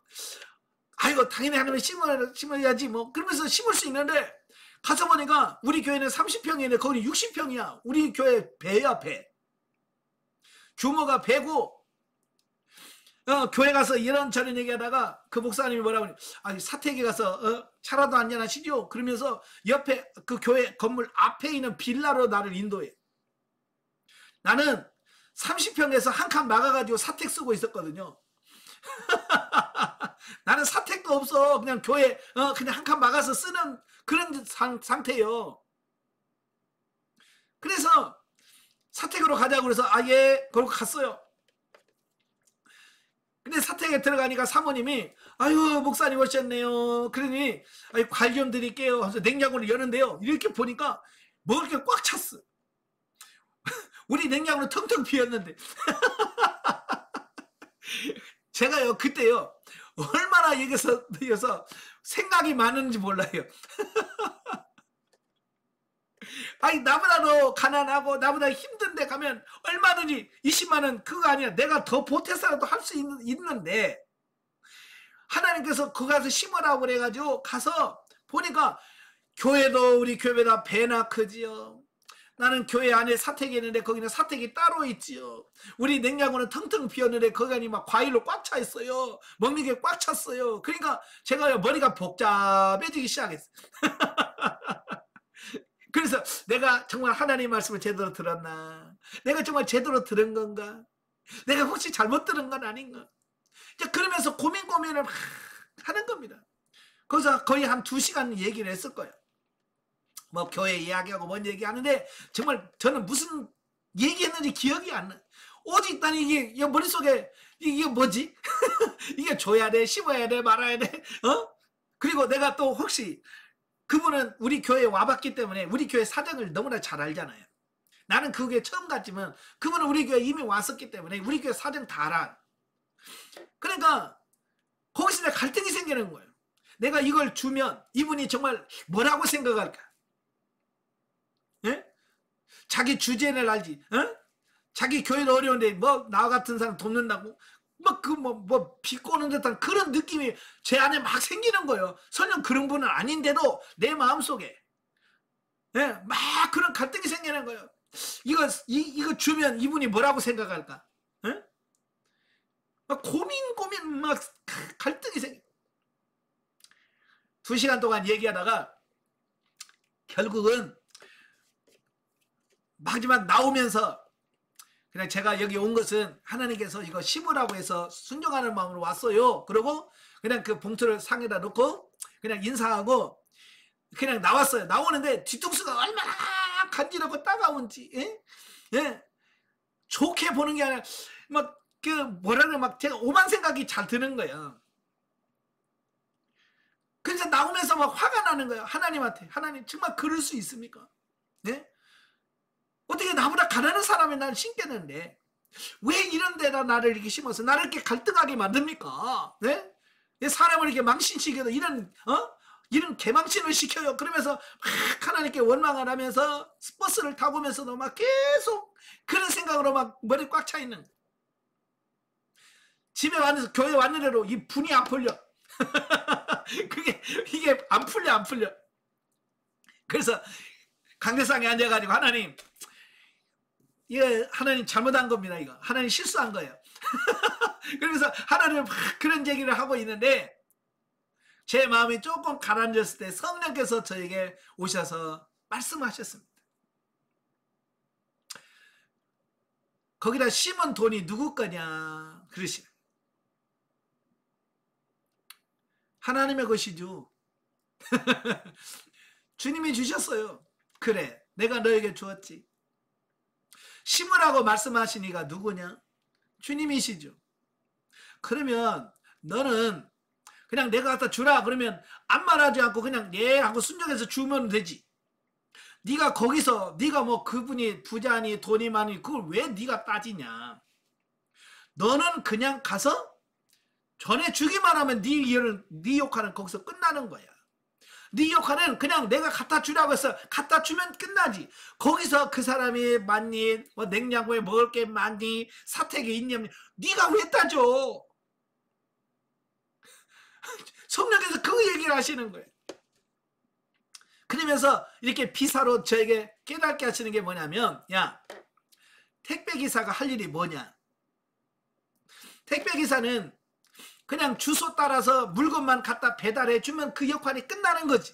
아이고 당연히 하나님 심어야지 뭐 그러면서 심을 수 있는데 가서 보니까 우리 교회는 30평인데 거기 60평이야. 우리 교회 배야 배. 규모가 배고 교회 가서 이런저런 얘기하다가 그 목사님이 뭐라고 하니 아니 사택에 가서 차라도 한잔 하시죠. 그러면서 옆에 그 교회 건물 앞에 있는 빌라로 나를 인도해. 나는 30평에서 한 칸 막아가지고 사택 쓰고 있었거든요. 나는 사택도 없어. 그냥 교회 그냥 한 칸 막아서 쓰는 그런 상태예요. 그래서 사택으로 가자고 그래서 예 그러고 갔어요. 근데 사택에 들어가니까 사모님이 아유 목사님 오셨네요. 그러니 아유 관 좀 드릴게요. 하면서 냉장고를 여는데요. 이렇게 보니까 먹을 게 꽉 찼어. 우리 냉장고는 텅텅 비었는데 제가요 그때요 얼마나 여기서 생각이 많은지 몰라요. 아니 나보다도 가난하고 나보다 힘든데 가면 얼마든지 20만 원 그거 아니야. 내가 더 보태서라도 할 수 있는데 하나님께서 그거 가서 심으라고 그래가지고 가서 보니까 교회도 우리 교회보다 배나 크지요. 나는 교회 안에 사택이 있는데 거기는 사택이 따로 있지요. 우리 냉장고는 텅텅 비었는데 거기가 막 과일로 꽉 차 있어요. 먹는 게 꽉 찼어요. 그러니까 제가 머리가 복잡해지기 시작했어요. 그래서 내가 정말 하나님 말씀을 제대로 들었나? 내가 정말 제대로 들은 건가? 내가 혹시 잘못 들은 건 아닌가? 이제 그러면서 고민을 막 하는 겁니다. 거기서 거의 한 2시간 얘기를 했을 거예요. 뭐 교회 이야기하고 뭔 얘기하는데 정말 저는 무슨 얘기했는지 기억이 안 나. 오직 나는 이게 머릿속에 이게 뭐지? 이게 줘야 돼, 심어야 돼, 말아야 돼. 그리고 내가 또 혹시 그분은 우리 교회에 와봤기 때문에 우리 교회 사정을 너무나 잘 알잖아요. 나는 그 교회 처음 갔지만 그분은 우리 교회에 이미 왔었기 때문에 우리 교회 사정 다 알아. 그러니까 거기서 갈등이 생기는 거예요. 내가 이걸 주면 이분이 정말 뭐라고 생각할까? 예? 자기 주제를 알지. 자기 교회도 어려운데 뭐 나 같은 사람 돕는다고 뭐 비꼬는 듯한 그런 느낌이 제 안에 막 생기는 거예요. 설령 그런 분은 아닌데도 내 마음속에 막 그런 갈등이 생기는 거예요. 이거 주면 이분이 뭐라고 생각할까? 막 고민 막 갈등이 생겨. 2시간 동안 얘기하다가 결국은 마지막 나오면서 그냥 제가 여기 온 것은 하나님께서 이거 심으라고 해서 순종하는 마음으로 왔어요. 그리고 그냥 그 봉투를 상에다 놓고 그냥 인사하고 그냥 나왔어요. 나오는데 뒤통수가 얼마나 간지럽고 따가운지 좋게 보는 게 아니라 막 제가 오만 생각이 잘 드는 거예요. 그래서 나오면서 막 화가 나는 거예요. 하나님한테. 하나님 정말 그럴 수 있습니까? 어떻게 나보다 가난한 사람이 나를 심겠는데 왜 이런 데다 나를 이렇게 심어서 나를 이렇게 갈등하게 만듭니까? 사람을 이렇게 망신시켜도 이런 이런 개망신을 시켜요. 그러면서 막 하나님께 원망을 하면서 버스를 타고 오면서도 막 계속 그런 생각으로 막 머리 꽉 차 있는 거예요. 집에 왔는데 교회 왔는데도 이 분이 안 풀려. 이게 안 풀려. 그래서 강대상에 앉아가지고 하나님, 이게 하나님 잘못한 겁니다. 이거 하나님 실수한 거예요. 그러면서 하나님 막 그런 얘기를 하고 있는데 제 마음이 조금 가라앉았을 때 성령께서 저에게 오셔서 말씀하셨습니다. 거기다 심은 돈이 누구 거냐 그러시네. 하나님의 것이죠. 주님이 주셨어요. 그래, 내가 너에게 주었지. 심으라고 말씀하신 이가 누구냐? 주님이시죠. 그러면 너는 그냥 내가 갖다 주라 그러면 아무 말하지 않고 그냥 예 하고 순종해서 주면 되지. 네가 거기서 네가 뭐 그분이 부자니 돈이 많으니 그걸 왜 네가 따지냐. 너는 그냥 가서 전해주기만 하면 네 역할은 거기서 끝나는 거야. 네 역할은 그냥 내가 갖다 주라고 해서 갖다 주면 끝나지. 거기서 그 사람이 많니, 뭐 냉장고에 먹을 게 많니, 사택에 있니 없니, 네가 왜 따져? 성령께서 그 얘기를 하시는 거예요. 그러면서 이렇게 비사로 저에게 깨닫게 하시는 게 뭐냐면, 야, 택배기사가 할 일이 뭐냐? 택배기사는 그냥 주소 따라서 물건만 갖다 배달해 주면 그 역할이 끝나는 거지.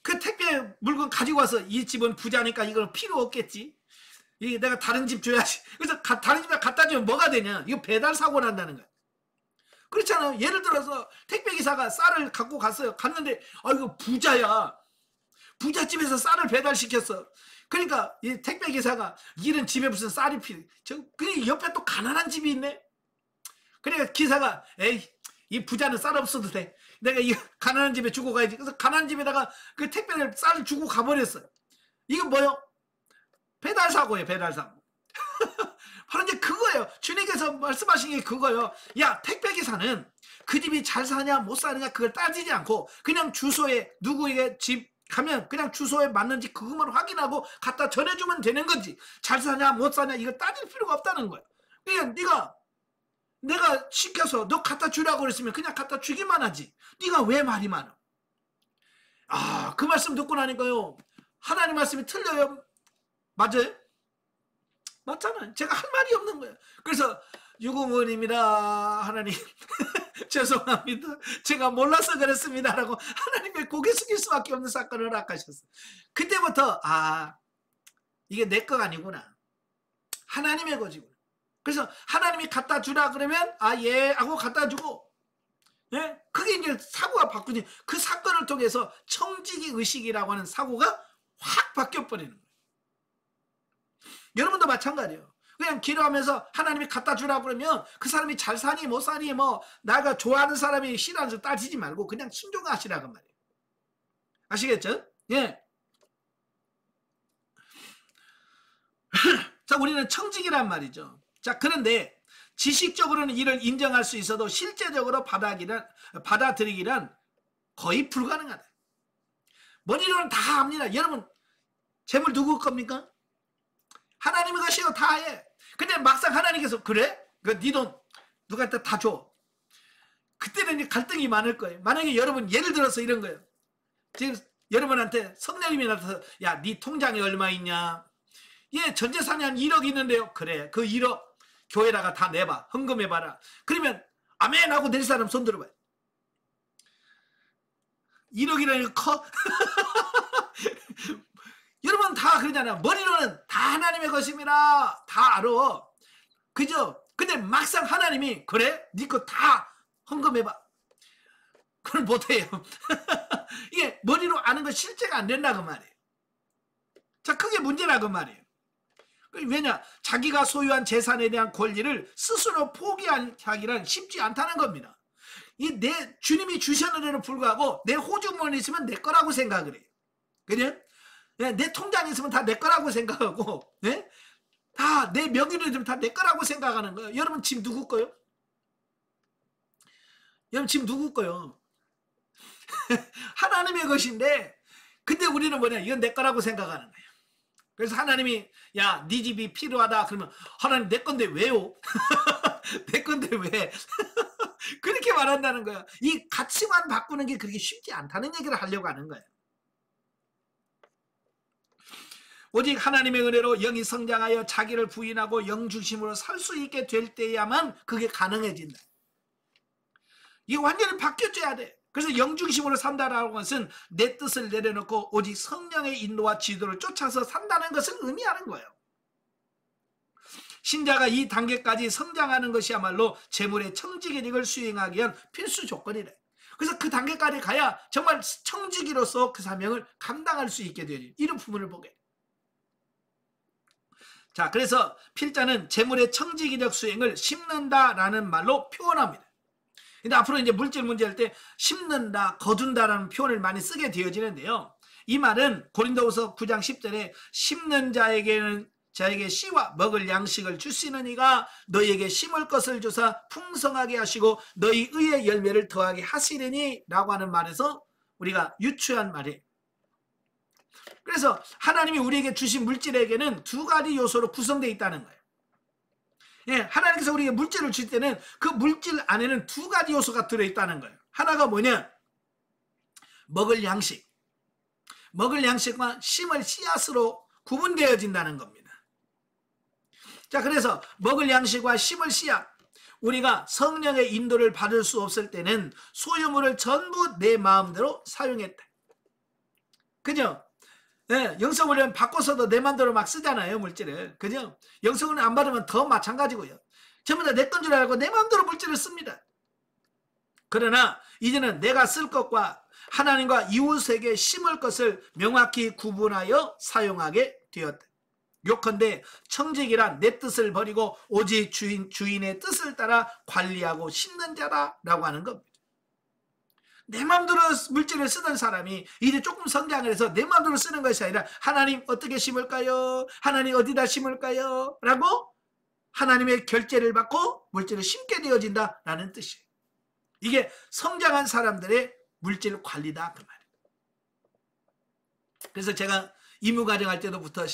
그 택배 물건 가지고 와서 이 집은 부자니까 이건 필요 없겠지. 이게 내가 다른 집 줘야지. 그래서 다른 집에 갖다 주면 뭐가 되냐? 이거 배달 사고 난다는 거야. 그렇잖아요. 예를 들어서 택배기사가 쌀을 갖고 갔어요. 갔는데 이거 부자야. 부잣집에서 쌀을 배달시켰어. 그러니까 이 택배기사가 이런 집에 무슨 쌀이 필요해. 그 옆에 또 가난한 집이 있네. 그러니까 기사가 에이 이 부자는 쌀 없어도 돼. 내가 이 가난한 집에 주고 가야지. 그래서 가난한 집에다가 그 택배를 쌀을 주고 가버렸어요. 이거 뭐요? 배달 사고예요. 배달 사고. 바로 이제 그거예요. 주님께서 말씀하신 게 그거예요. 야, 택배기사는 그 집이 잘 사냐 못 사느냐 그걸 따지지 않고 그냥 주소에 누구에게 집 가면 그냥 주소에 맞는지 그것만 확인하고 갖다 전해주면 되는 거지. 잘 사냐 못 사냐 이거 따질 필요가 없다는 거예요. 그러니까 내가 시켜서 너 갖다 주라고 그랬으면 그냥 갖다 주기만 하지. 네가 왜 말이 많아? 그 말씀 듣고 나니까요. 하나님 말씀이 틀려요. 맞아요? 맞잖아요. 제가 할 말이 없는 거예요. 그래서 유구문입니다. 하나님 죄송합니다. 제가 몰라서 그랬습니다. 라고 하나님의 고개 숙일 수밖에 없는 사건을 허락하셨어요. 그때부터 이게 내 거가 아니구나. 하나님의 거지구나. 그래서 하나님이 갖다 주라 그러면 예 하고 갖다 주고, 예? 그게 이제 사고가 바꾸지. 그 사건을 통해서 청지기 의식이라고 하는 사고가 확 바뀌어 버리는 거예요. 여러분도 마찬가지예요. 그냥 기도하면서 하나님이 갖다 주라 그러면 그 사람이 잘 사니 못 사니 뭐 나가 좋아하는 사람이 싫어하는 사람 따지지 말고 그냥 순종하시라고 말이에요. 아시겠죠? 예. 자, 우리는 청지기란 말이죠. 자, 그런데 지식적으로는 이를 인정할 수 있어도 실제적으로 받아들이기란 거의 불가능하다. 머리로는 다 압니다. 여러분, 재물 누구 겁니까? 하나님의 것이요, 다 해. 근데 막상 하나님께서 그래? 네 돈 누구한테 다 줘. 그때는 갈등이 많을 거예요. 만약에 여러분 예를 들어서 이런 거예요. 지금 여러분한테 성령님이 나타나서 야, 네 통장에 얼마 있냐? 예, 전 재산이 한 1억 있는데요. 그래, 그 1억 교회다가 다 내봐. 헌금해봐라. 그러면 아멘 하고 낼 사람 손 들어봐요. 1억이라니까 커? 여러분 다 그러잖아요. 머리로는 다 하나님의 것입니다. 다 알아. 그죠? 근데 막상 하나님이 그래? 네 거 다 헌금해봐. 그걸 못해요. 이게 머리로 아는 거 실제가 안 된다 그 말이에요. 자, 그게 문제라 그 말이에요. 왜냐? 자기가 소유한 재산에 대한 권리를 스스로 포기하기란 쉽지 않다는 겁니다. 내 주님이 주셨는데도 불구하고 내 호주머니 있으면 내 거라고 생각을 해요. 그죠? 내 통장에 있으면 다 내 거라고 생각하고, 네? 다 내 명의로 있으면 다 내 거라고 생각하는 거예요. 여러분 집 누구 거요? 여러분 집 누구 거요? 하나님의 것인데, 근데 우리는 뭐냐, 이건 내 거라고 생각하는 거예요. 그래서 하나님이 야, 네 집이 필요하다 그러면 하나님 내 건데 왜요? 내 건데 왜? 그렇게 말한다는 거야. 이 가치관 바꾸는 게 그렇게 쉽지 않다는 얘기를 하려고 하는 거예요. 오직 하나님의 은혜로 영이 성장하여 자기를 부인하고 영 중심으로 살 수 있게 될 때야만 그게 가능해진다. 이게 완전히 바뀌어져야 돼. 그래서 영 중심으로 산다라는 것은 내 뜻을 내려놓고 오직 성령의 인도와 지도를 쫓아서 산다는 것을 의미하는 거예요. 신자가 이 단계까지 성장하는 것이야말로 재물의 청지기력을 수행하기 위한 필수 조건이래. 그래서 그 단계까지 가야 정말 청지기로서 그 사명을 감당할 수 있게 되는 이런 부분을 보게. 자, 그래서 필자는 재물의 청지기력 수행을 심는다라는 말로 표현합니다. 근데 앞으로 이제 물질 문제 할 때 심는다, 거둔다라는 표현을 많이 쓰게 되어지는데요. 이 말은 고린도후서 9장 10절에 심는 자에게 씨와 먹을 양식을 주시는 이가 너희에게 심을 것을 주사 풍성하게 하시고 너희 의의 열매를 더하게 하시리니 라고 하는 말에서 우리가 유추한 말이에요. 그래서 하나님이 우리에게 주신 물질에게는 두 가지 요소로 구성되어 있다는 거예요. 예, 하나님께서 우리에게 물질을 줄 때는 그 물질 안에는 두 가지 요소가 들어있다는 거예요. 하나가 뭐냐? 먹을 양식. 먹을 양식과 심을 씨앗으로 구분되어진다는 겁니다. 자, 그래서 먹을 양식과 심을 씨앗. 우리가 성령의 인도를 받을 수 없을 때는 소유물을 전부 내 마음대로 사용했다. 그죠? 네, 영성훈련 바꿔서도 내 맘대로 막 쓰잖아요, 물질을. 그죠? 영성훈련 안 받으면 더 마찬가지고요. 전부 다 내 건 줄 알고 내 맘대로 물질을 씁니다. 그러나 이제는 내가 쓸 것과 하나님과 이웃에게 심을 것을 명확히 구분하여 사용하게 되었다. 요컨대 청지기란 내 뜻을 버리고 오직 주인의 뜻을 따라 관리하고 심는 자라라고 하는 겁니다. 내 마음대로 물질을 쓰던 사람이 이제 조금 성장을 해서 내 마음대로 쓰는 것이 아니라 하나님 어떻게 심을까요? 하나님 어디다 심을까요? 라고 하나님의 결제를 받고 물질을 심게 되어진다라는 뜻이에요. 이게 성장한 사람들의 물질 관리다 그 말이에요. 그래서 제가 임무과정 할 때부터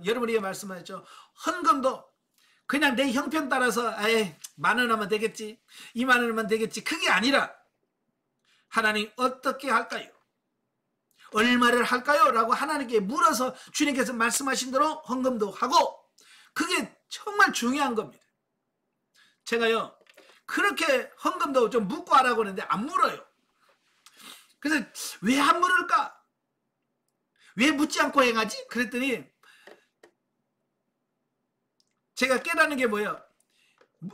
여러분에게 말씀하셨죠. 헌금도 그냥 내 형편 따라서 10,000원 하면 되겠지, 20,000원 하면 되겠지, 그게 아니라 하나님 어떻게 할까요? 얼마를 할까요? 라고 하나님께 물어서 주님께서 말씀하신 대로 헌금도 하고, 그게 정말 중요한 겁니다. 제가요 그렇게 헌금도 좀 묻고 하라고 하는데 안 물어요. 그래서 왜 안 물을까? 왜 묻지 않고 행하지? 그랬더니 제가 깨닫는 게 뭐예요?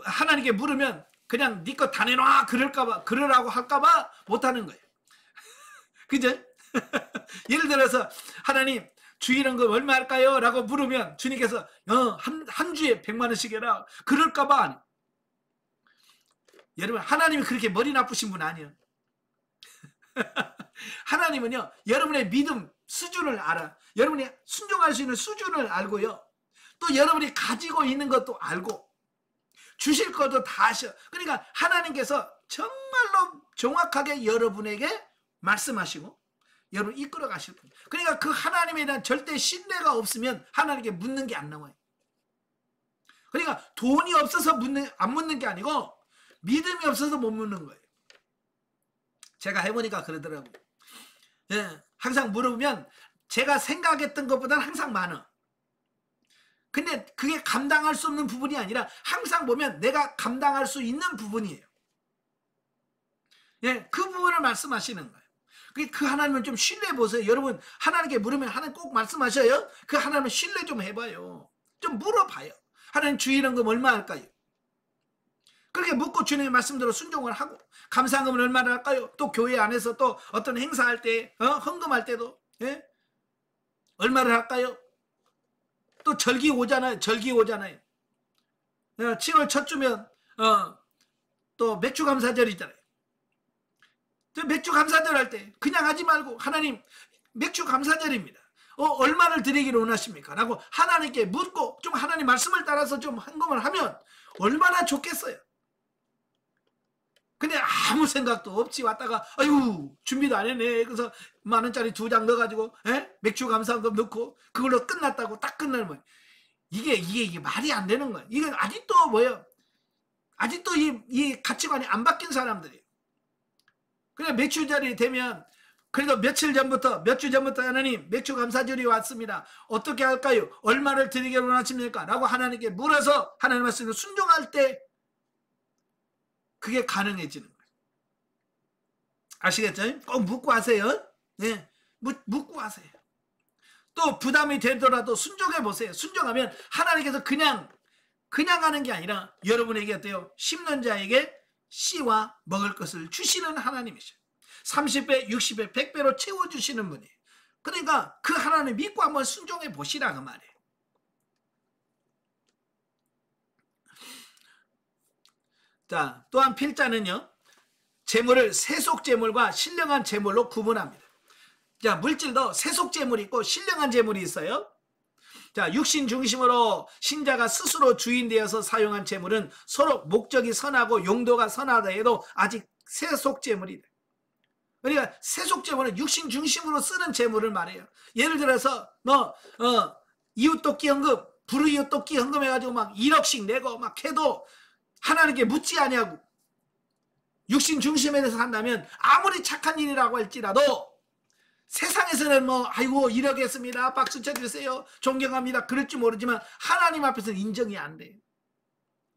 하나님께 물으면 그냥 네 거 다 내놔 그러라고 할까봐 못하는 거예요. 그죠? 예를 들어서 하나님 주일헌금 얼마 할까요? 라고 물으면 주님께서 한 주에 100,000원씩 해라 그럴까봐 아니에요. 여러분, 하나님이 그렇게 머리 나쁘신 분 아니에요. 하나님은요 여러분의 믿음 수준을 알아. 여러분이 순종할 수 있는 수준을 알고요, 또 여러분이 가지고 있는 것도 알고 주실 것도 다 아셔. 그러니까 하나님께서 정말로 정확하게 여러분에게 말씀하시고 여러분 이끌어 가실 거예요. 그러니까 그 하나님에 대한 절대 신뢰가 없으면 하나님께 묻는 게 안 나와요. 그러니까 돈이 없어서 안 묻는 게 아니고 믿음이 없어서 못 묻는 거예요. 제가 해보니까 그러더라고요. 예, 항상 물어보면 제가 생각했던 것보다는 항상 많아. 근데 그게 감당할 수 없는 부분이 아니라 항상 보면 내가 감당할 수 있는 부분이에요. 예, 그 부분을 말씀하시는 거예요. 그 하나님을 좀 신뢰해 보세요. 여러분, 하나님께 물으면 하나님 꼭 말씀하셔요. 그 하나님을 신뢰 좀 해봐요. 좀 물어봐요. 하나님 주일헌금 얼마 할까요? 그렇게 묻고 주님의 말씀대로 순종을 하고, 감사헌금은 얼마나 할까요? 또 교회 안에서 또 어떤 행사할 때, 헌금할 때도, 예? 얼마를 할까요? 또 절기 오잖아요. 7월 첫 주면, 또 맥주 감사절이잖아요. 맥주 감사절 할 때 그냥 하지 말고 하나님 맥주 감사절입니다. 얼마를 드리기를 원하십니까? 라고 하나님께 묻고 좀 하나님 말씀을 따라서 좀 헌금을 하면 얼마나 좋겠어요. 근데 아무 생각도 없이 왔다가 아유 준비도 안 했네. 그래서 10,000원짜리 2장 넣어가지고 맥주 감사금 넣고 그걸로 끝났다고 딱 끝나면 이게 말이 안 되는 거예요. 이건 아직도 뭐예요? 아직도 이 가치관이 안 바뀐 사람들이에요. 그냥 맥주절이 되면 그래도 몇 주 전부터 하나님 맥주 감사절이 왔습니다. 어떻게 할까요? 얼마를 드리기를 원하십니까? 라고 하나님께 물어서 하나님 말씀을 순종할 때 그게 가능해지는 거예요. 아시겠죠? 꼭 묻고 하세요. 네, 묻고 하세요. 또 부담이 되더라도 순종해 보세요. 순종하면 하나님께서 그냥 하는 게 아니라 여러분에게 어때요? 심는 자에게 씨와 먹을 것을 주시는 하나님이셔요. 30배, 60배, 100배로 채워주시는 분이에요. 그러니까 그 하나님 믿고 한번 순종해 보시라 그 말이에요. 자, 또한 필자는요, 재물을 세속 재물과 신령한 재물로 구분합니다. 자, 물질도 세속 재물이 있고 신령한 재물이 있어요. 자, 육신 중심으로 신자가 스스로 주인 되어서 사용한 재물은 서로 목적이 선하고 용도가 선하다 해도 아직 세속 재물이다. 그러니까 세속 재물은 육신 중심으로 쓰는 재물을 말해요. 예를 들어서 이웃 돕기 헌금, 불이웃 돕기 헌금 해가지고 막 1억씩 내고 막 해도 하나님께 묻지 아니하고 육신 중심에 대해서 한다면 아무리 착한 일이라고 할지라도 세상에서는 아이고 1억 했습니다. 박수 쳐주세요. 존경합니다. 그럴지 모르지만 하나님 앞에서는 인정이 안 돼요.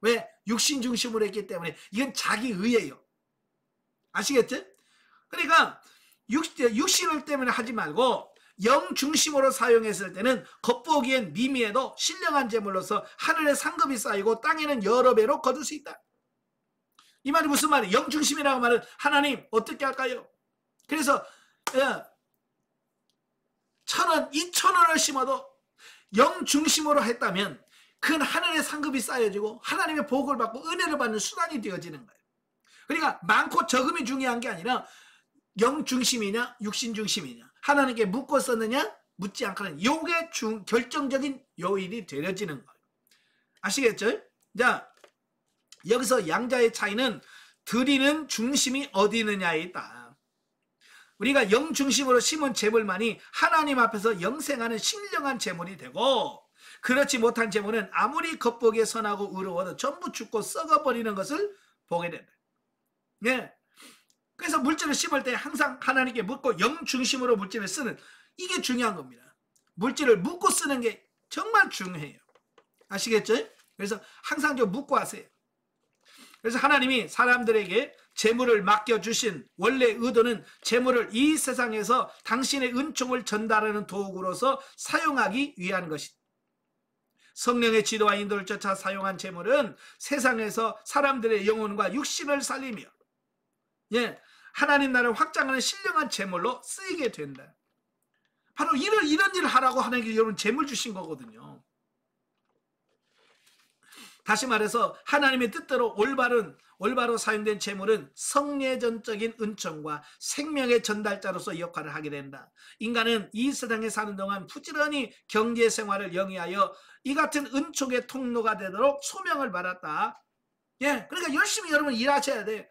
왜? 육신 중심으로 했기 때문에 이건 자기 의예요. 아시겠죠? 그러니까 육신을 때문에 하지 말고 영 중심으로 사용했을 때는 겉보기엔 미미해도 신령한 재물로서 하늘에 상급이 쌓이고 땅에는 여러 배로 거둘 수 있다. 이 말이 무슨 말이에요? 영 중심이라고 말은 하나님 어떻게 할까요? 그래서 1,000원, 2,000원을 심어도 영 중심으로 했다면 그 하늘의 상급이 쌓여지고 하나님의 복을 받고 은혜를 받는 수단이 되어지는 거예요. 그러니까 많고 적음이 중요한 게 아니라 영 중심이냐 육신 중심이냐 하나님께 묻고 썼느냐 묻지 않거나 요게 결정적인 요인이 되어지는 거예요. 아시겠죠? 자, 여기서 양자의 차이는 드리는 중심이 어디 있느냐에 있다. 우리가 영 중심으로 심은 재물만이 하나님 앞에서 영생하는 신령한 재물이 되고 그렇지 못한 재물은 아무리 겉보기에 선하고 의로워도 전부 죽고 썩어버리는 것을 보게 된다. 네. 그래서 물질을 심을 때 항상 하나님께 묻고 영 중심으로 물질을 쓰는 이게 중요한 겁니다. 물질을 묻고 쓰는 게 정말 중요해요. 아시겠죠? 그래서 항상 좀 묻고 하세요. 그래서 하나님이 사람들에게 재물을 맡겨주신 원래 의도는 재물을 이 세상에서 당신의 은총을 전달하는 도구로서 사용하기 위한 것이다. 성령의 지도와 인도를 쫓아 사용한 재물은 세상에서 사람들의 영혼과 육신을 살리며 하나님 나라를 확장하는 신령한 재물로 쓰이게 된다. 바로 이런 일을 하라고 하나님께 여러분 재물 주신 거거든요. 다시 말해서 하나님의 뜻대로 올바로 사용된 재물은 성례전적인 은총과 생명의 전달자로서 역할을 하게 된다. 인간은 이 세상에 사는 동안 부지런히 경제생활을 영위하여 이 같은 은총의 통로가 되도록 소명을 받았다. 그러니까 열심히 여러분 일하셔야 돼요.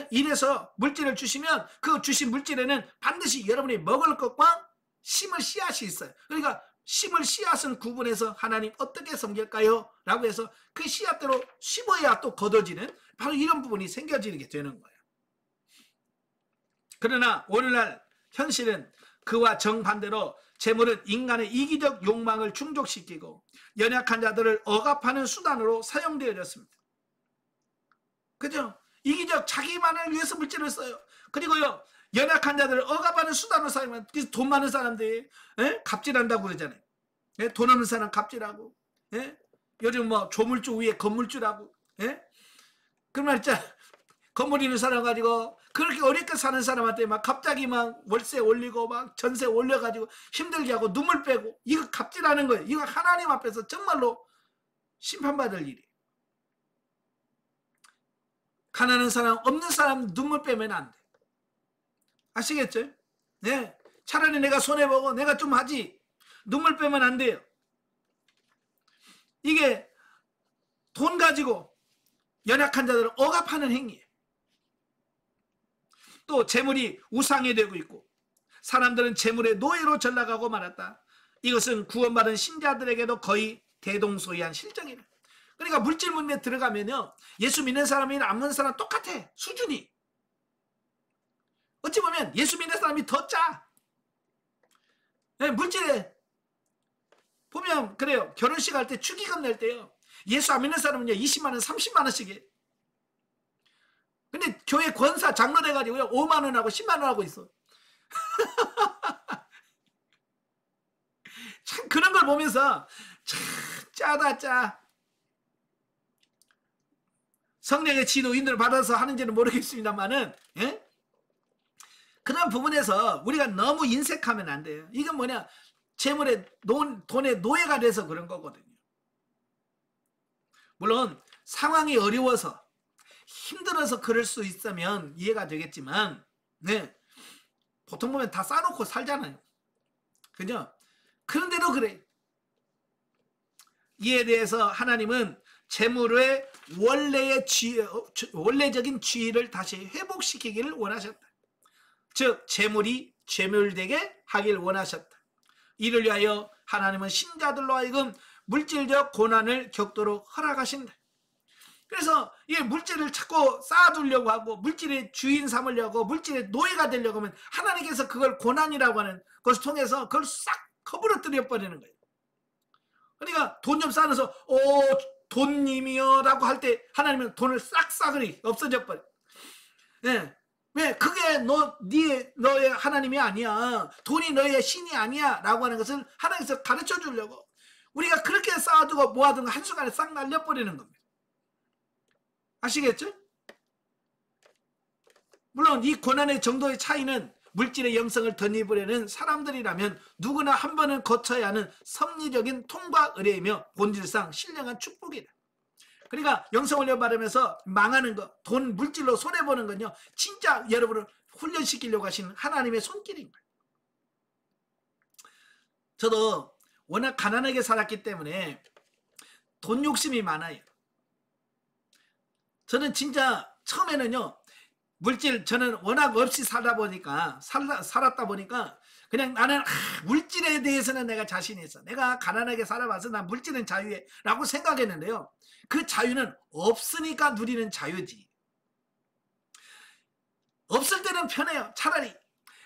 일해서 물질을 주시면 그 주신 물질에는 반드시 여러분이 먹을 것과 심을 씨앗이 있어요. 그러니까 심을 씨앗은 구분해서 하나님 어떻게 섬길까요? 라고 해서 그 씨앗대로 심어야 또 거둬지는 바로 이런 부분이 생겨지게 되는 거예요. 그러나 오늘날 현실은 그와 정반대로 재물은 인간의 이기적 욕망을 충족시키고 연약한 자들을 억압하는 수단으로 사용되어졌습니다. 그죠? 이기적 자기만을 위해서 물질을 써요. 그리고요 연약한 자들을 억압하는 수단으로 사용하는, 그래서 돈 많은 사람들이 갑질한다고 그러잖아요. 돈 없는 사람 갑질하고 요즘 조물주 위에 건물주라고 그 말 있잖아. 건물 있는 사람 가지고 그렇게 어렵게 사는 사람한테 막 갑자기 막 월세 올리고 막 전세 올려가지고 힘들게 하고 눈물 빼고 이거 갑질하는 거예요. 이거 하나님 앞에서 정말로 심판받을 일이에요. 가난한 사람, 없는 사람 눈물 빼면 안 돼. 아시겠죠? 차라리 내가 손해보고 내가 좀 하지. 눈물 빼면 안 돼요. 이게 돈 가지고 연약한 자들을 억압하는 행위예요. 또 재물이 우상이 되고 있고 사람들은 재물의 노예로 전락하고 말았다. 이것은 구원받은 신자들에게도 거의 대동소이한 실정이다. 그러니까 물질 문명에 들어가면요, 예수 믿는 사람이나 안 믿는 사람 똑같아. 수준이. 어찌 보면 예수 믿는 사람이 더 짜. 네, 물질에 보면 그래요. 결혼식 할 때 축의금 낼 때요, 예수 안 믿는 사람은요 20만 원 30만 원씩이에요. 근데 교회 권사 장로 돼가지고요 5만 원하고 10만 원 하고 있어. 참 그런 걸 보면서 참 짜다 짜. 성령의 지도인들을 받아서 하는지는 모르겠습니다만은, 예? 그런 부분에서 우리가 너무 인색하면 안 돼요. 이건 뭐냐, 재물의 돈의 노예가 돼서 그런 거거든요. 물론 상황이 어려워서 힘들어서 그럴 수 있으면 이해가 되겠지만, 네, 보통 보면 다 싸놓고 살잖아요. 그죠? 그런데도 그래. 이에 대해서 하나님은 재물의 원래적인 지위를 다시 회복시키기를 원하셨다. 즉 재물이 죄멸되게 하길 원하셨다. 이를 위하여 하나님은 신자들로 하여금 물질적 고난을 겪도록 허락하신다. 그래서 이 물질을 자꾸 쌓아두려고 하고 물질의 주인 삼으려고 물질의 노예가 되려고 하면 하나님께서 그걸 고난이라고 하는 것을 통해서 그걸 싹 커버려뜨려 버리는 거예요. 그러니까 돈 좀 쌓아서 돈님이여 라고 할 때 하나님은 돈을 싹 싸그리 없어져 버려. 네. 왜? 그게 너의 하나님이 아니야. 돈이 너의 신이 아니야 라고 하는 것을 하나님께서 가르쳐 주려고 우리가 그렇게 쌓아두고 모아둔 거 한순간에 싹 날려버리는 겁니다. 아시겠죠? 물론 이 고난의 정도의 차이는 물질의 영성을 덧입으려는 사람들이라면 누구나 한 번은 거쳐야 하는 섭리적인 통과 의례이며 본질상 신령한 축복이다. 그러니까 영성을 바르면서 망하는 거, 돈, 물질로 손해보는 건요, 진짜 여러분을 훈련시키려고 하시는 하나님의 손길인 거예요. 저도 워낙 가난하게 살았기 때문에 돈 욕심이 많아요. 저는 진짜 처음에는요, 저는 워낙 없이 살았다 보니까 그냥 나는 물질에 대해서는 내가 자신이 있어. 내가 가난하게 살아봐서 난 물질은 자유해 라고 생각했는데요. 그 자유는 없으니까 누리는 자유지. 없을 때는 편해요. 차라리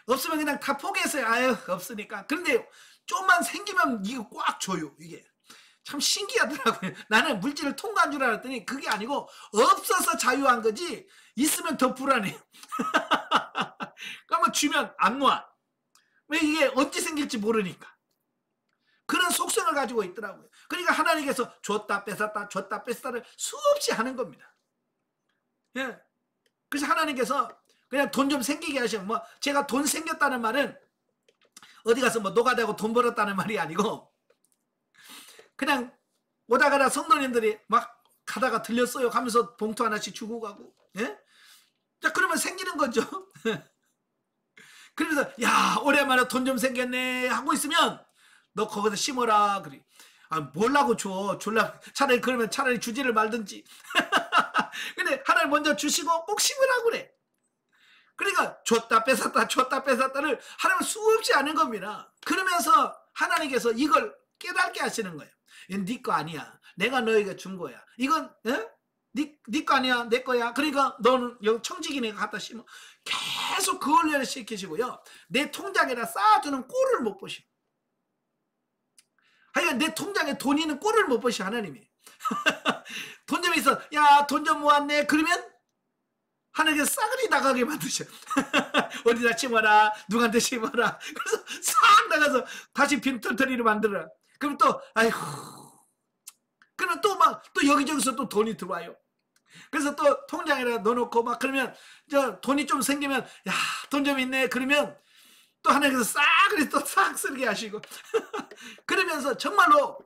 없으면 그냥 다 포기했어요. 아유 없으니까. 그런데 좀만 생기면 이거 꽉 줘요. 이게 참 신기하더라고요. 나는 물질을 통과한 줄 알았더니 그게 아니고 없어서 자유한 거지 있으면 더 불안해요. 그러면 주면 안 놔. 왜? 이게 언제 생길지 모르니까. 그런 속성을 가지고 있더라고요. 그러니까 하나님께서 줬다 뺏었다 줬다 뺏었다를 수없이 하는 겁니다. 예. 그래서 하나님께서 그냥 돈 좀 생기게 하시면, 뭐 제가 돈 생겼다는 말은 어디 가서 뭐 노가다하고 돈 벌었다는 말이 아니고 그냥 오다가다 성도님들이 막 가다가 들렸어요 하면서 봉투 하나씩 주고 가고, 예? 자, 그러면 생기는 거죠. 그러면서 야 오랜만에 돈 좀 생겼네 하고 있으면 너 거기서 심어라 그래. 아 뭘라고 줄라 차라리 그러면 차라리 주지를 말든지. 근데 하나님 먼저 주시고 꼭 심으라고 그래. 그러니까 줬다 뺏었다를 하나님은 수없이 하는 겁니다. 그러면서 하나님께서 이걸 깨닫게 하시는 거예요. 이건 네 거 아니야. 내가 너에게 준 거야. 이건 네 거 아니야. 내 거야. 그러니까 너는 여기 청지기 내가 갖다 심어. 계속 그 훈련을 시키시고요. 내 통장에다 쌓아두는 꼴을 못 보시고. 하여간 내 통장에 돈 있는 꼴을 못 보시 하나님이. 돈 좀 있어. 야, 돈 좀 모았네. 그러면 하나님께서 싸그리 나가게 만드셔. 어디다 심어라. 누구한테 심어라. 그래서 싹 나가서 다시 빈털터리로 만들어라. 그럼 또 아이고. 그러면 또 여기저기서 또 돈이 들어와요. 그래서 또 통장에다 넣어놓고 막 그러면 돈이 좀 생기면 야, 돈 좀 있네. 그러면 또 하나님께서 싸그리 또 싹 쓰게 하시고. 그러면서 정말로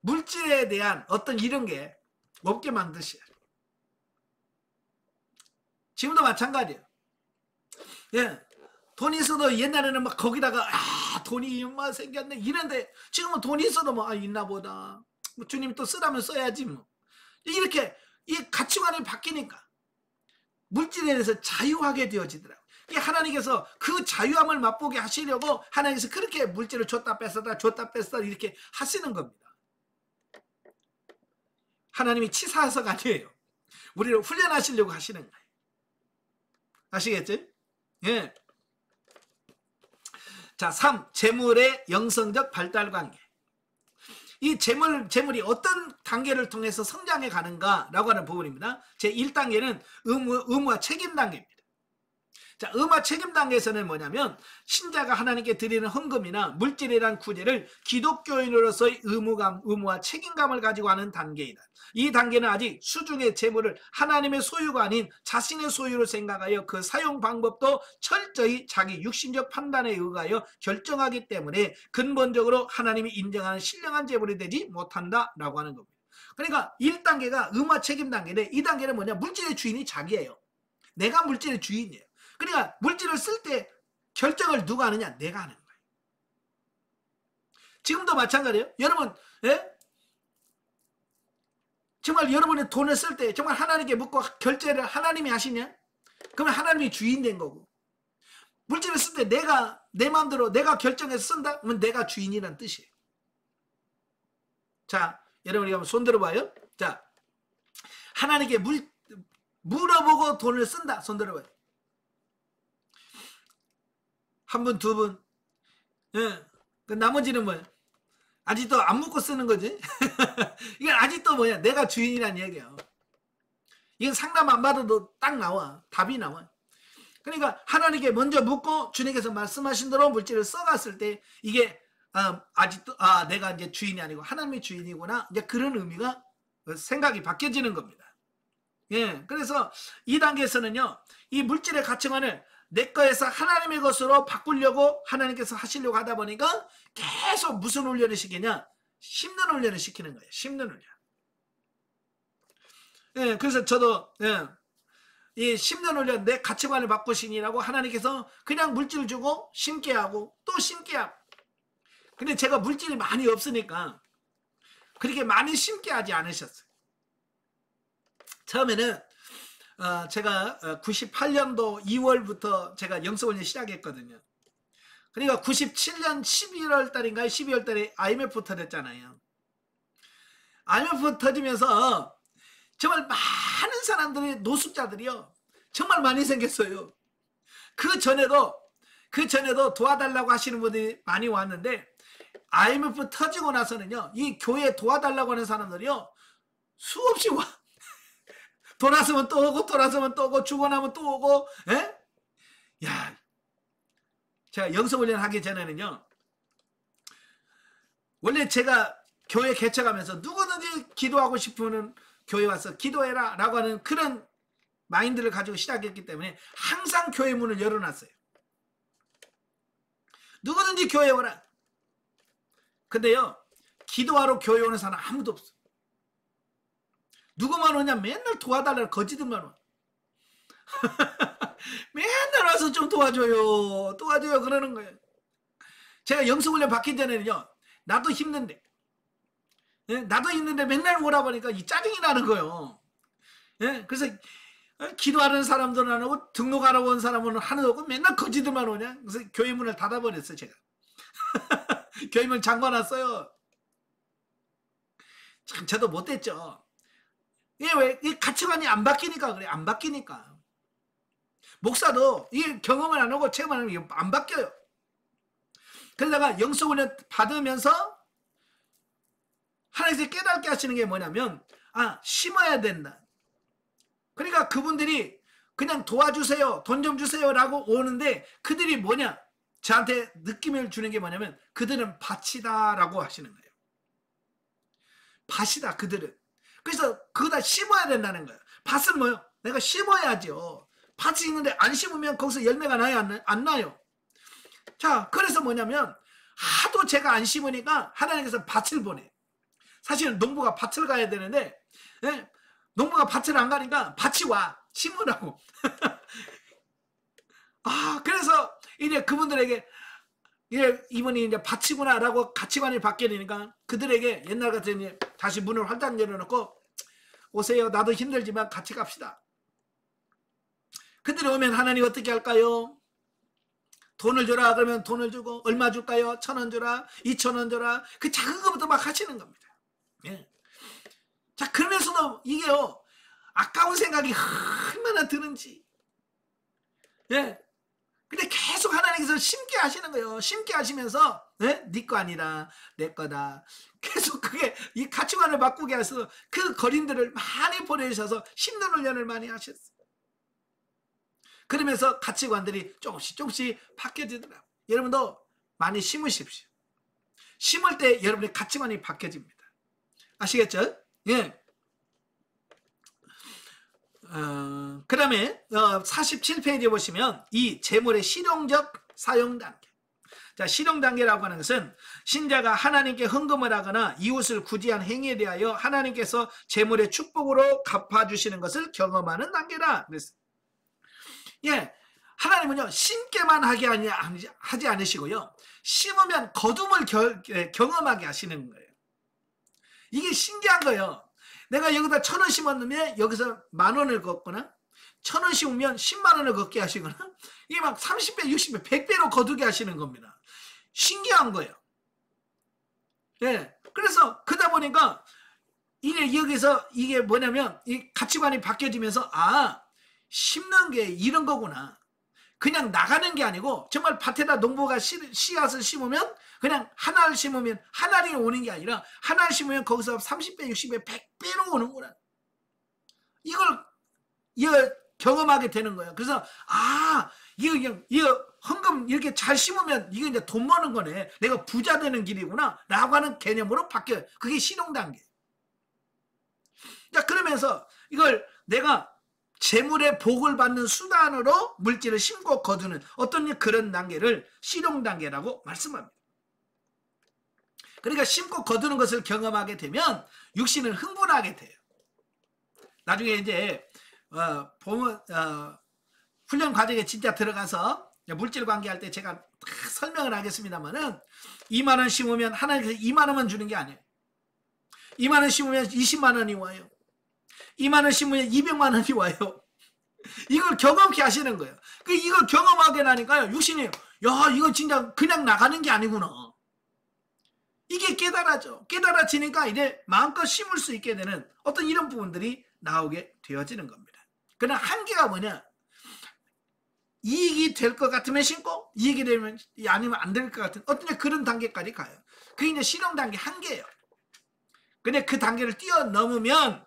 물질에 대한 어떤 이런 게 없게 만드셔요. 지금도 마찬가지예요. 예. 돈이 있어도 옛날에는 막 거기다가 돈이 막 생겼네 이런데 지금은 돈이 있어도 뭐 있나 보다. 뭐 주님 또 쓰라면 써야지 뭐. 이렇게 이 가치관이 바뀌니까 물질에 대해서 자유하게 되어지더라고요. 이 하나님께서 그 자유함을 맛보게 하시려고 하나님께서 그렇게 물질을 줬다 뺐었다 이렇게 하시는 겁니다. 하나님이 치사해서가 아니에요. 우리를 훈련하시려고 하시는 거예요. 아시겠죠? 예. 자, 3. 재물의 영성적 발달 관계. 이 재물이 어떤 단계를 통해서 성장해 가는가라고 하는 부분입니다. 제 1단계는 의무와 책임 단계입니다. 자, 의무와 책임 단계에서는 뭐냐면 신자가 하나님께 드리는 헌금이나 물질이란 구제를 기독교인으로서의 의무와 책임감을 가지고 하는 단계이다. 이 단계는 아직 수중의 재물을 하나님의 소유가 아닌 자신의 소유로 생각하여 그 사용 방법도 철저히 자기 육신적 판단에 의하여 결정하기 때문에 근본적으로 하나님이 인정하는 신령한 재물이 되지 못한다라고 하는 겁니다. 그러니까 1단계가 의무와 책임 단계인데, 이 단계는 뭐냐? 물질의 주인이 자기예요. 내가 물질의 주인이에요. 그러니까 물질을 쓸 때 결정을 누가 하느냐? 내가 하는 거예요. 지금도 마찬가지예요. 여러분, 예? 정말 여러분이 돈을 쓸 때 정말 하나님께 묻고 결제를 하나님이 하시냐? 그러면 하나님이 주인 된 거고, 물질을 쓸 때 내가 내 마음대로 내가 결정해서 쓴다? 그러면 내가 주인이란 뜻이에요. 자, 여러분이 한번 손 들어봐요. 자, 하나님께 물어보고 돈을 쓴다. 손 들어봐요. 한 분, 두 분. 예. 그 나머지는 뭐야? 아직도 안 묻고 쓰는 거지? 이건 아직도 뭐야? 내가 주인이란 얘기야. 이건 상담 안 받아도 딱 나와. 답이 나와. 그러니까 하나님께 먼저 묻고 주님께서 말씀하신 대로 물질을 써갔을 때 이게 아직도 내가 이제 주인이 아니고 하나님의 주인이구나. 이제 그런 의미가 생각이 바뀌어지는 겁니다. 예. 그래서 이 단계에서는요, 이 물질의 가치관을 내 거에서 하나님의 것으로 바꾸려고 하나님께서 하시려고 하다 보니까 계속 무슨 훈련을 시키냐? 심는 훈련을 시키는 거예요. 심는 훈련. 예, 그래서 저도 이 심는 훈련, 내 가치관을 바꾸시니라고 하나님께서 그냥 물질 주고 심게 하고 또 심게 하고. 근데 제가 물질이 많이 없으니까 그렇게 많이 심게 하지 않으셨어요. 처음에는 제가 98년도 2월부터 제가 영성훈련 시작했거든요. 그러니까 97년 11월 달인가요? 12월 달에 IMF 터졌잖아요. IMF 터지면서 정말 많은 사람들이, 노숙자들이요, 정말 많이 생겼어요. 그 전에도 도와달라고 하시는 분들이 많이 왔는데, IMF 터지고 나서는요, 이 교회 도와달라고 하는 사람들이요, 수없이 와. 돌아서면 또 오고, 돌아서면 또 오고, 죽어나면 또 오고, 예? 야, 제가 영성훈련 하기 전에는요, 원래 제가 교회 개척하면서 누구든지 기도하고 싶으면 교회 와서 기도해라 라고 하는 그런 마인드를 가지고 시작했기 때문에 항상 교회 문을 열어놨어요. 누구든지 교회에 오라. 근데요, 기도하러 교회 오는 사람 아무도 없어. 누구만 오냐? 맨날 도와달라는 거지들만 와. 맨날 와서 좀 도와줘요 그러는 거예요. 제가 영성훈련 받기 전에는요, 나도 힘든데 맨날 오라 보니까 이 짜증이 나는 거예요. 예? 그래서 기도하는 사람들은 안 오고 등록하러 온 사람은 하나도 없고 맨날 거지들만 오냐? 그래서 교회 문을 닫아버렸어요, 제가. 교회 문 잠궈놨어요. 참 저도 못됐죠. 이게 왜? 이 가치관이 안 바뀌니까 그래. 안 바뀌니까. 목사도 이 경험을 안 하고 체험을 안 하면 안 바뀌어요. 그러다가 영성훈련 받으면서 하나님께서 깨닫게 하시는 게 뭐냐면, 심어야 된다. 그러니까 그분들이 그냥 도와주세요, 돈 좀 주세요 라고 오는데, 그들이 뭐냐? 저한테 느낌을 주는 게 뭐냐면, 그들은 밭이다 라고 하시는 거예요. 밭이다, 그들은. 그래서 그거다 심어야 된다는 거예요. 밭은 뭐요? 내가 심어야죠. 밭이 있는데 안 심으면 거기서 열매가 나요, 안 나요? 자, 그래서 뭐냐면 하도 제가 안 심으니까 하나님께서 밭을 보내. 사실은 농부가 밭을 가야 되는데, 예? 농부가 밭을 안 가니까 밭이 와. 심으라고. 그래서 이제 그분들에게 이분이 이제 밭이구나라고 가치관이 바뀌어 되니까 그들에게 옛날 같은 다시 문을 활짝 열어놓고, 오세요. 나도 힘들지만 같이 갑시다. 그들이 오면 하나님 어떻게 할까요? 돈을 줘라 그러면 돈을 주고, 얼마 줄까요? 1,000원 줘라, 2,000원 줘라. 그 작은 것부터 막 하시는 겁니다. 예. 자, 그러면서도 이게요, 아까운 생각이 얼마나 드는지. 예. 근데 계속 하나님께서 심게 하시는 거예요. 심게 하시면서, 예? 네 거 아니라 내 거다. 계속 그게 이 가치관을 바꾸게 해서 그 거린들을 많이 보내주셔서 심는 훈련을 많이 하셨어요. 그러면서 가치관들이 조금씩 바뀌어지더라고요. 여러분도 많이 심으십시오. 심을 때 여러분의 가치관이 바뀌어집니다. 아시겠죠? 예. 그 다음에 47페이지에 보시면 이 재물의 실용적 사용 단계. 자, 실용 단계라고 하는 것은 신자가 하나님께 헌금을 하거나 이웃을 구제한 행위에 대하여 하나님께서 재물의 축복으로 갚아주시는 것을 경험하는 단계라 그랬어요. 예, 하나님은요, 심게만 하지 않으시고요, 심으면 거둠을 경험하게 하시는 거예요. 이게 신기한 거예요. 내가 여기다 1,000원 심었는데 여기서 10,000원을 걷거나 1,000원 심으면 10만 원을 걷게 하시거나, 이게 막 30배, 60배, 100배로 거두게 하시는 겁니다. 신기한 거예요. 예. 그래서 그러다 보니까 이게 여기서 이게 뭐냐면 이 가치관이 바뀌어지면서, 아, 심는 게 이런 거구나. 그냥 나가는 게 아니고 정말 밭에다 농부가 씨앗을 심으면 그냥 하나를 심으면 하나를 오는 게 아니라 하나를 심으면 거기서 30배, 60배, 100배로 오는구나. 이걸 경험하게 되는 거예요. 그래서 이거 헌금 이렇게 잘 심으면 이게 이제 돈 버는 거네. 내가 부자 되는 길이구나 라고 하는 개념으로 바뀌어요. 그게 실용 단계. 자, 그러면서 이걸 내가 재물의 복을 받는 수단으로 물질을 심고 거두는 어떤 그런 단계를 실용 단계라고 말씀합니다. 그러니까 심고 거두는 것을 경험하게 되면 육신은 흥분하게 돼요. 나중에 이제 훈련 과정에 진짜 들어가서 물질 관계할 때 제가 설명을 하겠습니다만은, 2만 원 심으면 하나님께서 2만 원만 주는 게 아니에요. 2만 원 심으면 20만 원이 와요. 2만 원 심으면 200만 원이 와요. 이걸 경험케 하시는 거예요. 이걸 경험하게 나니까요, 육신이, 야, 이건 진짜 그냥 나가는 게 아니구나. 이게 깨달아지니까 이제 마음껏 심을 수 있게 되는 어떤 이런 부분들이 나오게 되어지는 겁니다. 그러나 한계가 뭐냐? 이익이 될 것 같으면 심고, 이익이 되면 아니면 안 될 것 같은 어떤 그런 단계까지 가요. 그게 이제 실용 단계 한계예요. 근데 그 단계를 뛰어넘으면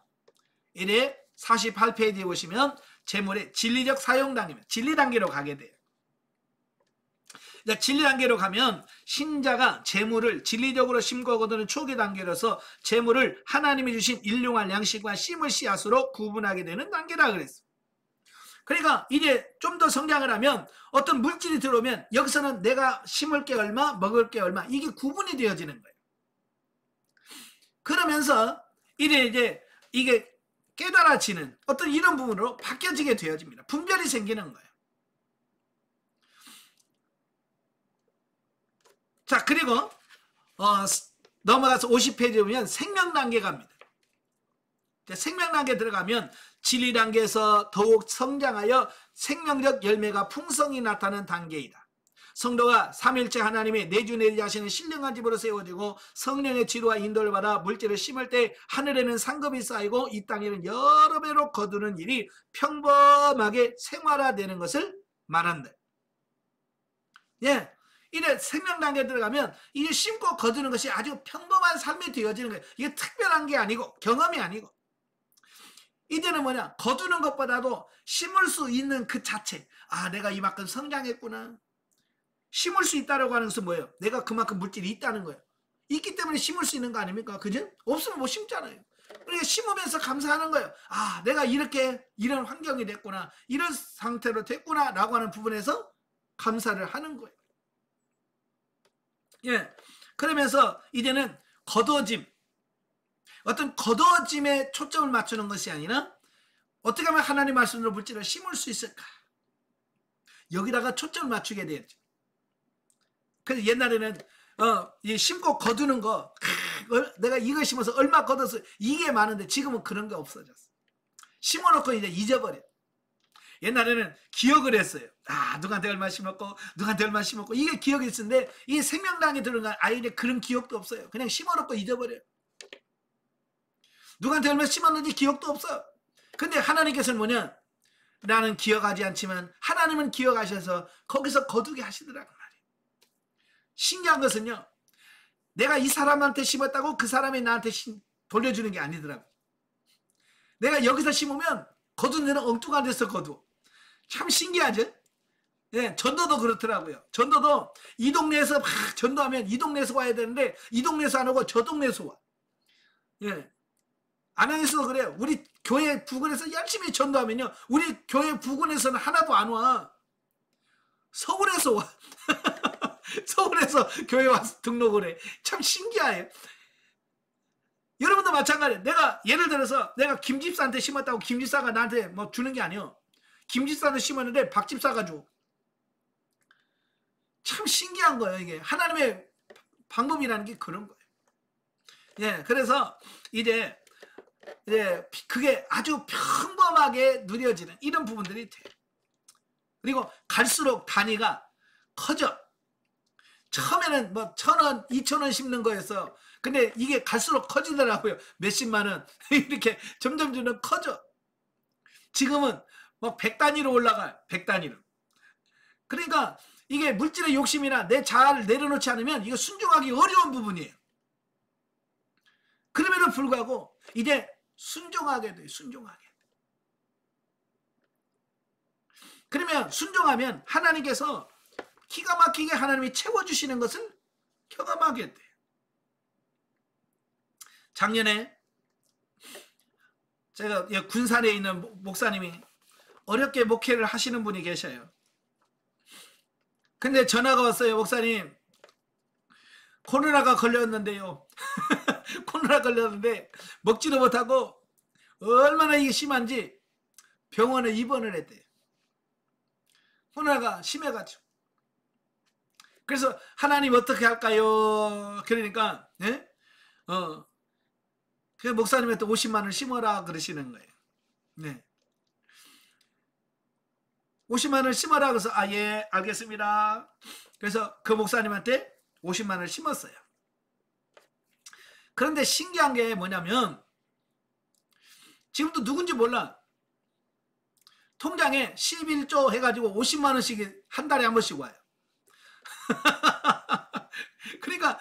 이래 48페이지에 보시면 재물의 진리적 사용 단계입니다. 진리 단계로 가게 돼요. 진리 단계로 가면 신자가 재물을 진리적으로 심고 거두는 초기 단계로서 재물을 하나님이 주신 일용할 양식과 심을 씨앗으로 구분하게 되는 단계라 그랬어요. 그러니까 이제 좀 더 성장을 하면 어떤 물질이 들어오면 여기서는 내가 심을 게 얼마, 먹을 게 얼마, 이게 구분이 되어지는 거예요. 그러면서 이제 이게 깨달아지는 어떤 이런 부분으로 바뀌어지게 되어집니다. 분별이 생기는 거예요. 자, 그리고 넘어가서 50페이지에 보면 생명 단계 갑니다. 생명 단계 들어가면 진리 단계에서 더욱 성장하여 생명적 열매가 풍성히 나타나는 단계이다. 성도가 삼일째 하나님의 내주내리지 하시는 신령한 집으로 세워지고 성령의 지도와 인도를 받아 물질을 심을 때 하늘에는 상급이 쌓이고 이 땅에는 여러 배로 거두는 일이 평범하게 생활화되는 것을 말한다. 예, 이래 생명 단계에 들어가면 이게 심고 거두는 것이 아주 평범한 삶이 되어지는 거예요. 이게 특별한 게 아니고 경험이 아니고, 이제는 뭐냐, 거두는 것보다도 심을 수 있는 그 자체, 아, 내가 이만큼 성장했구나. 심을 수 있다고 하는 것은 뭐예요? 내가 그만큼 물질이 있다는 거예요. 있기 때문에 심을 수 있는 거 아닙니까? 그죠? 없으면 못 심잖아요. 그러니까 심으면서 감사하는 거예요. 아, 내가 이런 환경이 됐구나, 이런 상태로 됐구나 라고 하는 부분에서 감사를 하는 거예요. 예, 그러면서 이제는 거두어짐, 어떤 거두어짐에 초점을 맞추는 것이 아니라 어떻게 하면 하나님 말씀으로 물질을 심을 수 있을까, 여기다가 초점을 맞추게 되죠. 그래서 옛날에는 이 심고 거두는 거, 내가 이거 심어서 얼마 거둬서 이게 많은데 지금은 그런 게 없어졌어. 심어놓고 이제 잊어버려. 옛날에는 기억을 했어요. 누구한테 얼마 심었고 누구한테 얼마 심었고 이게 기억이 있었는데 이 생명당에 들어간 아이들 그런 기억도 없어요. 그냥 심어놓고 잊어버려요. 누구한테 얼마 심었는지 기억도 없어. 근데 하나님께서는 뭐냐? 나는 기억하지 않지만 하나님은 기억하셔서 거기서 거두게 하시더라고 말이에요. 신기한 것은요, 내가 이 사람한테 심었다고 그 사람이 나한테 돌려주는 게 아니더라고. 내가 여기서 심으면 거둔 데는 엉뚱한 데서 거두. 참 신기하죠? 예, 전도도 그렇더라고요. 전도도 이 동네에서 막 전도하면 이 동네에서 와야 되는데 이 동네에서 안 오고 저 동네에서 와. 예. 안양에서도 그래요. 우리 교회 부근에서 열심히 전도하면요, 우리 교회 부근에서는 하나도 안 와. 서울에서 와. 서울에서 교회 와서 등록을 해. 참 신기해요. 여러분도 마찬가지예요. 내가 예를 들어서 내가 김집사한테 심었다고 김집사가 나한테 뭐 주는 게 아니에요. 김집사한테 심었는데 박집사가 줘. 참 신기한 거예요. 이게 하나님의 방법이라는 게 그런 거예요. 예, 그래서 이제 그게 아주 평범하게 누려지는 이런 부분들이 돼요. 그리고 갈수록 단위가 커져. 처음에는 뭐 1,000원, 2,000원 심는 거였어. 근데 이게 갈수록 커지더라고요. 몇십만 원. 이렇게 점점 커져. 지금은 뭐 100단위로 올라가요. 100단위로. 그러니까 이게 물질의 욕심이나 내 자아를 내려놓지 않으면 이거 순종하기 어려운 부분이에요. 그럼에도 불구하고 이제 순종하게 돼요. 순종하게. 그러면 순종하면 하나님께서 기가 막히게 하나님이 채워주시는 것을 경험하게 돼요. 작년에 제가 군산에 있는 목사님이 어렵게 목회를 하시는 분이 계셔요. 근데 전화가 왔어요. 목사님, 코로나가 걸렸는데요. 코로나 걸렸는데 먹지도 못하고 얼마나 이게 심한지 병원에 입원을 했대요. 코로나가 심해가지고. 그래서 하나님 어떻게 할까요? 그러니까 그 목사님한테 50만 원을 심어라 그러시는 거예요. 네. 50만 원을 심어라 그래서 예, 알겠습니다. 그래서 그 목사님한테 50만 원을 심었어요. 그런데 신기한 게 뭐냐면 지금도 누군지 몰라. 통장에 11조 해가지고 50만 원씩 한 달에 한 번씩 와요. 그러니까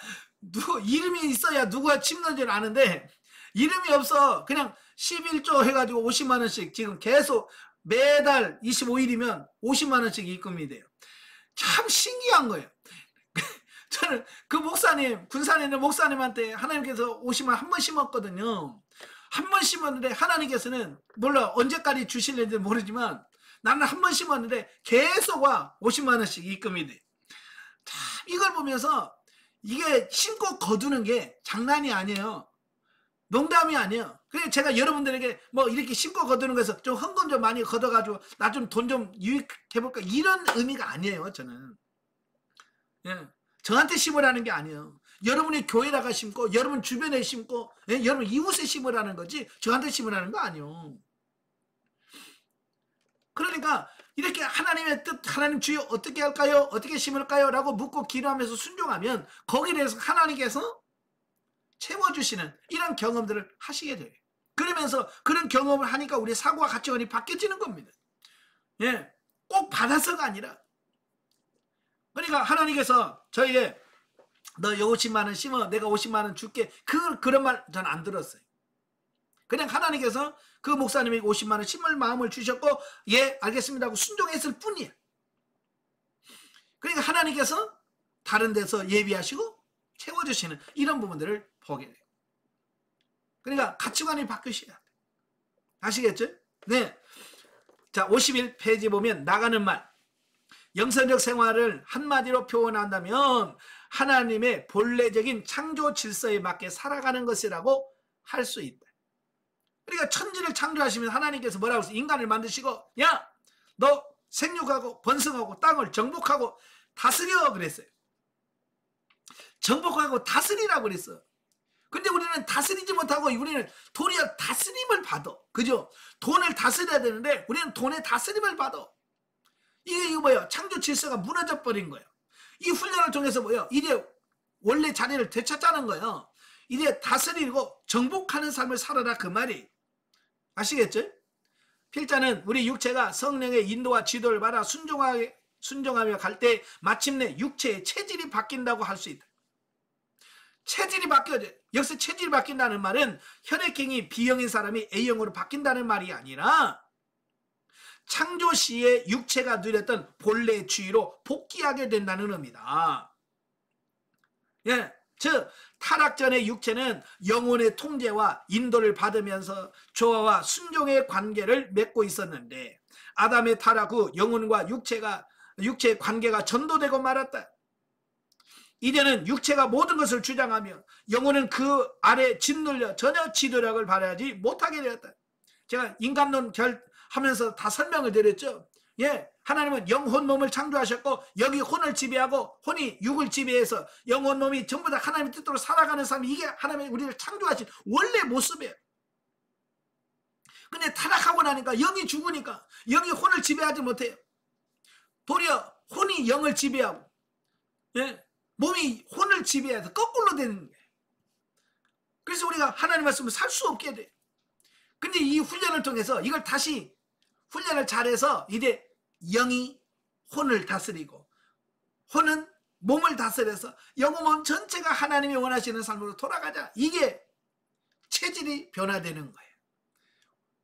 이름이 있어야 누가 심는지를 아는데 이름이 없어. 그냥 11조 해가지고 50만 원씩 지금 계속 매달 25일이면 50만 원씩 입금이 돼요. 참 신기한 거예요. 저는 그 목사님, 군산에 있는 목사님한테 하나님께서 50만 원 한 번 심었거든요. 한 번 심었는데 하나님께서는 몰라 언제까지 주실는지 모르지만 나는 한 번 심었는데 계속 와 50만 원씩 입금이 돼. 참 이걸 보면서 이게 심고 거두는 게 장난이 아니에요. 농담이 아니에요. 그래서 제가 여러분들에게 뭐 이렇게 심고 거두는 거에서 좀 헌금 좀 많이 걷어가지고 나 좀 돈 좀 유익해볼까 이런 의미가 아니에요. 저는 저한테 심으라는 게 아니에요. 여러분이 교회다가 심고 여러분 주변에 심고 여러분 이웃에 심으라는 거지 저한테 심으라는 거 아니에요. 그러니까 이렇게 하나님의 뜻, 하나님 주여 어떻게 할까요? 어떻게 심을까요? 라고 묻고 기도하면서 순종하면 거기에 대해서 하나님께서 채워주시는 이런 경험들을 하시게 돼요. 그러면서 그런 경험을 하니까 우리의 사고와 가치관이 바뀌어지는 겁니다. 꼭 받아서가 아니라. 그러니까 하나님께서 저에게 너 50만 원 심어 내가 50만 원 줄게 그런 말 저는 안 들었어요. 그냥 하나님께서 그 목사님에게 50만 원 심을 마음을 주셨고 예 알겠습니다 하고 순종했을 뿐이에요. 그러니까 하나님께서 다른 데서 예비하시고 채워주시는 이런 부분들을 보게 돼요. 그러니까 가치관이 바뀌셔야 돼요. 아시겠죠? 네. 자 51페이지 보면 나가는 말 영성적 생활을 한마디로 표현한다면 하나님의 본래적인 창조 질서에 맞게 살아가는 것이라고 할 수 있다. 그러니까 천지를 창조하시면 하나님께서 뭐라고 했어요? 인간을 만드시고 야 너 생육하고 번성하고 땅을 정복하고 다스려 그랬어요. 정복하고 다스리라고 그랬어. 근데 우리는 다스리지 못하고 우리는 도리어 다스림을 받아. 그죠? 돈을 다스려야 되는데 우리는 돈의 다스림을 받아. 이거 뭐예요? 창조 질서가 무너져 버린 거예요. 이 훈련을 통해서 뭐예요? 이제 원래 자리를 되찾자는 거예요. 이제 다스리고 정복하는 삶을 살아라 그 말이. 아시겠죠? 필자는 우리 육체가 성령의 인도와 지도를 받아 순종하며 갈 때 마침내 육체의 체질이 바뀐다고 할 수 있다. 체질이 바뀌어져. 여기서 체질이 바뀐다는 말은 혈액형이 B형인 사람이 A형으로 바뀐다는 말이 아니라 창조 시에 육체가 누렸던 본래의 주의로 복귀하게 된다는 의미다. 예, 즉 타락 전의 육체는 영혼의 통제와 인도를 받으면서 조화와 순종의 관계를 맺고 있었는데 아담의 타락 후 영혼과 육체의 관계가 전도되고 말았다. 이제는 육체가 모든 것을 주장하며 영혼은 그 아래 짓눌려 전혀 지도력을 발휘하지 못하게 되었다. 제가 인간론 하면서 다 설명을 드렸죠. 예, 하나님은 영혼 몸을 창조하셨고 여기 혼을 지배하고 혼이 육을 지배해서 영혼 몸이 전부 다 하나님의 뜻대로 살아가는 삶이 이게 하나님이 우리를 창조하신 원래 모습이에요. 근데 타락하고 나니까 영이 죽으니까 영이 혼을 지배하지 못해요. 도리어 혼이 영을 지배하고, 예, 몸이 혼을 지배해서 거꾸로 되는 거예요. 그래서 우리가 하나님 말씀을 살 수 없게 돼요. 근데 이 훈련을 통해서 이걸 다시 훈련을 잘해서 이제 영이 혼을 다스리고 혼은 몸을 다스려서 영혼 전체가 하나님이 원하시는 삶으로 돌아가자. 이게 체질이 변화되는 거예요.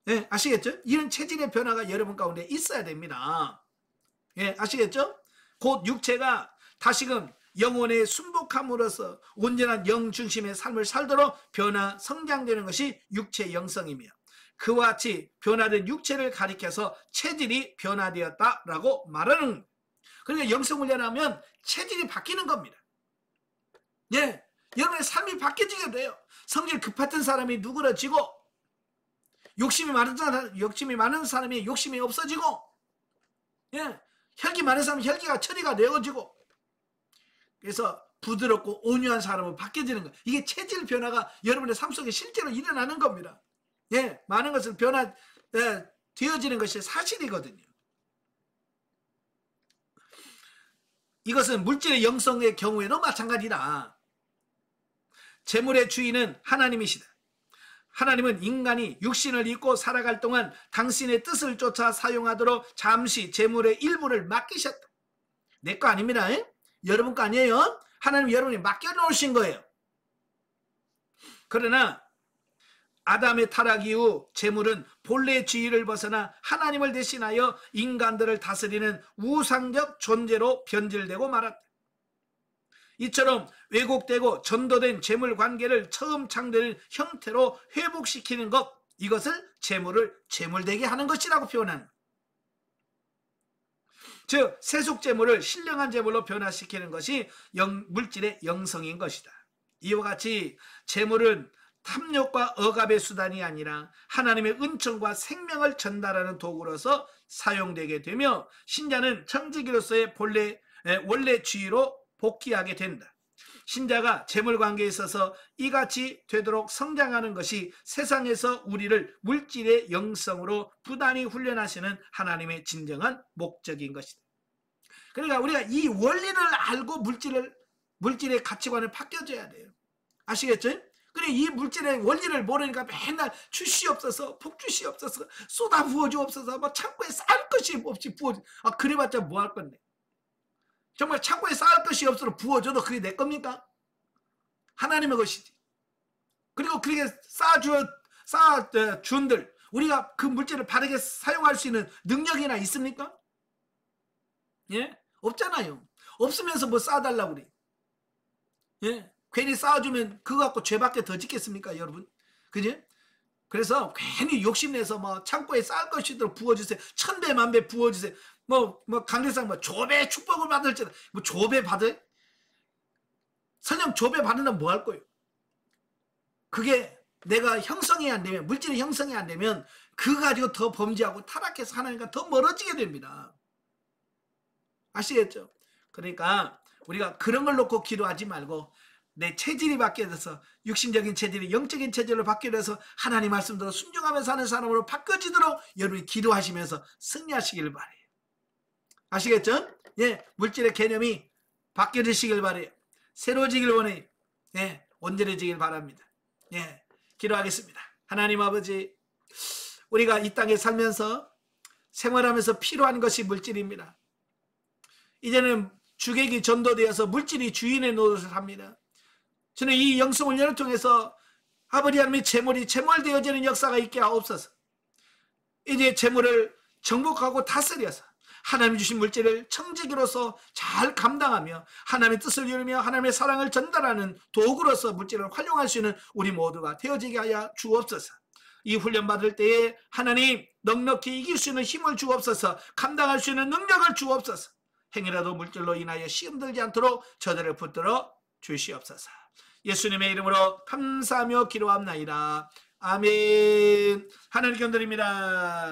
예, 아시겠죠? 이런 체질의 변화가 여러분 가운데 있어야 됩니다. 예, 아시겠죠? 곧 육체가 다시금 영혼의 순복함으로써 온전한 영 중심의 삶을 살도록 변화, 성장되는 것이 육체의 영성이며 그와 같이 변화된 육체를 가리켜서 체질이 변화되었다라고 말하는. 그러니까 영성훈련하면 체질이 바뀌는 겁니다. 예, 여러분의 삶이 바뀌어지게 돼요. 성질 급했던 사람이 누그러지고 욕심이 많은 사람이 욕심이 없어지고, 예, 혈기 많은 사람은 혈기가 처리가 되어지고, 그래서 부드럽고 온유한 사람은 바뀌어지는 거예요. 이게 체질 변화가 여러분의 삶 속에 실제로 일어나는 겁니다. 예, 많은 것을 되어지는 것이 사실이거든요. 이것은 물질의 영성의 경우에도 마찬가지다. 재물의 주인은 하나님이시다. 하나님은 인간이 육신을 입고 살아갈 동안 당신의 뜻을 쫓아 사용하도록 잠시 재물의 일부를 맡기셨다. 내 거 아닙니다. 여러분 거 아니에요. 하나님 여러분이 맡겨놓으신 거예요. 그러나 아담의 타락 이후 재물은 본래의 지위를 벗어나 하나님을 대신하여 인간들을 다스리는 우상적 존재로 변질되고 말았다. 이처럼 왜곡되고 전도된 재물 관계를 처음 창조된 형태로 회복시키는 것, 이것을 재물을 재물되게 하는 것이라고 표현합니다. 즉 세속 재물을 신령한 재물로 변화시키는 것이 물질의 영성인 것이다. 이와 같이 재물은 탐욕과 억압의 수단이 아니라 하나님의 은총과 생명을 전달하는 도구로서 사용되게 되며 신자는 청지기로서의 원래 지위로 복귀하게 된다. 신자가 재물관계에 있어서 이같이 되도록 성장하는 것이 세상에서 우리를 물질의 영성으로 부단히 훈련하시는 하나님의 진정한 목적인 것이다. 그러니까 우리가 이 원리를 알고 물질의 가치관을 바뀌어줘야 돼요. 아시겠죠? 그래, 이 물질의 원리를 모르니까 맨날 주시옵소서, 복주시옵소서, 쏟아 부어주옵소서, 뭐 창고에 쌓을 것이 없이 부어줘. 그래봤자 뭐 할 건데? 정말 창고에 쌓을 것이 없어도 부어줘도 그게 내 겁니까? 하나님의 것이지. 그리고 그렇게 쌓아준들, 우리가 그 물질을 바르게 사용할 수 있는 능력이나 있습니까? 예? 없잖아요. 없으면서 뭐 쌓아달라고 그래. 예? 괜히 쌓아주면 그거 갖고 죄밖에 더 짓겠습니까, 여러분? 그지? 그래서 괜히 욕심내서 뭐 창고에 쌓을 것이도록 부어주세요. 천배 만배 부어주세요. 강대상 조배 축복을 받을지다. 뭐 조배 받을? 설령 조배 받으면 뭐 할 거예요? 그게 내가 형성이 안 되면, 물질의 형성이 안 되면 그거 가지고 더 범죄하고 타락해서 하나님과 더 멀어지게 됩니다. 아시겠죠? 그러니까 우리가 그런 걸 놓고 기도하지 말고 내 체질이 바뀌어서 육신적인 체질이 영적인 체질로 바뀌어서 하나님 말씀대로 순종하며 사는 사람으로 바꿔지도록 여러분이 기도하시면서 승리하시길 바래요. 아시겠죠? 예, 물질의 개념이 바뀌어지시길 바래요. 새로워지길 원해요. 예, 온전해지길 바랍니다. 예, 기도하겠습니다. 하나님 아버지, 우리가 이 땅에 살면서 생활하면서 필요한 것이 물질입니다. 이제는 주객이 전도되어서 물질이 주인의 노릇을 합니다. 저는 이 영성훈련을 통해서 아버지 하나님의 재물이 재물되어지는 역사가 있게 하옵소서. 이제 재물을 정복하고 다스려서 하나님 주신 물질을 청지기로서 잘 감당하며 하나님의 뜻을 이루며 하나님의 사랑을 전달하는 도구로서 물질을 활용할 수 있는 우리 모두가 되어지게 하여 주옵소서. 이 훈련 받을 때에 하나님 넉넉히 이길 수 있는 힘을 주옵소서. 감당할 수 있는 능력을 주옵소서. 행여라도 물질로 인하여 시험 들지 않도록 저들을 붙들어 주시옵소서. 예수님의 이름으로 감사하며 기도합나이다. 아멘. 하나님 감사드립니다.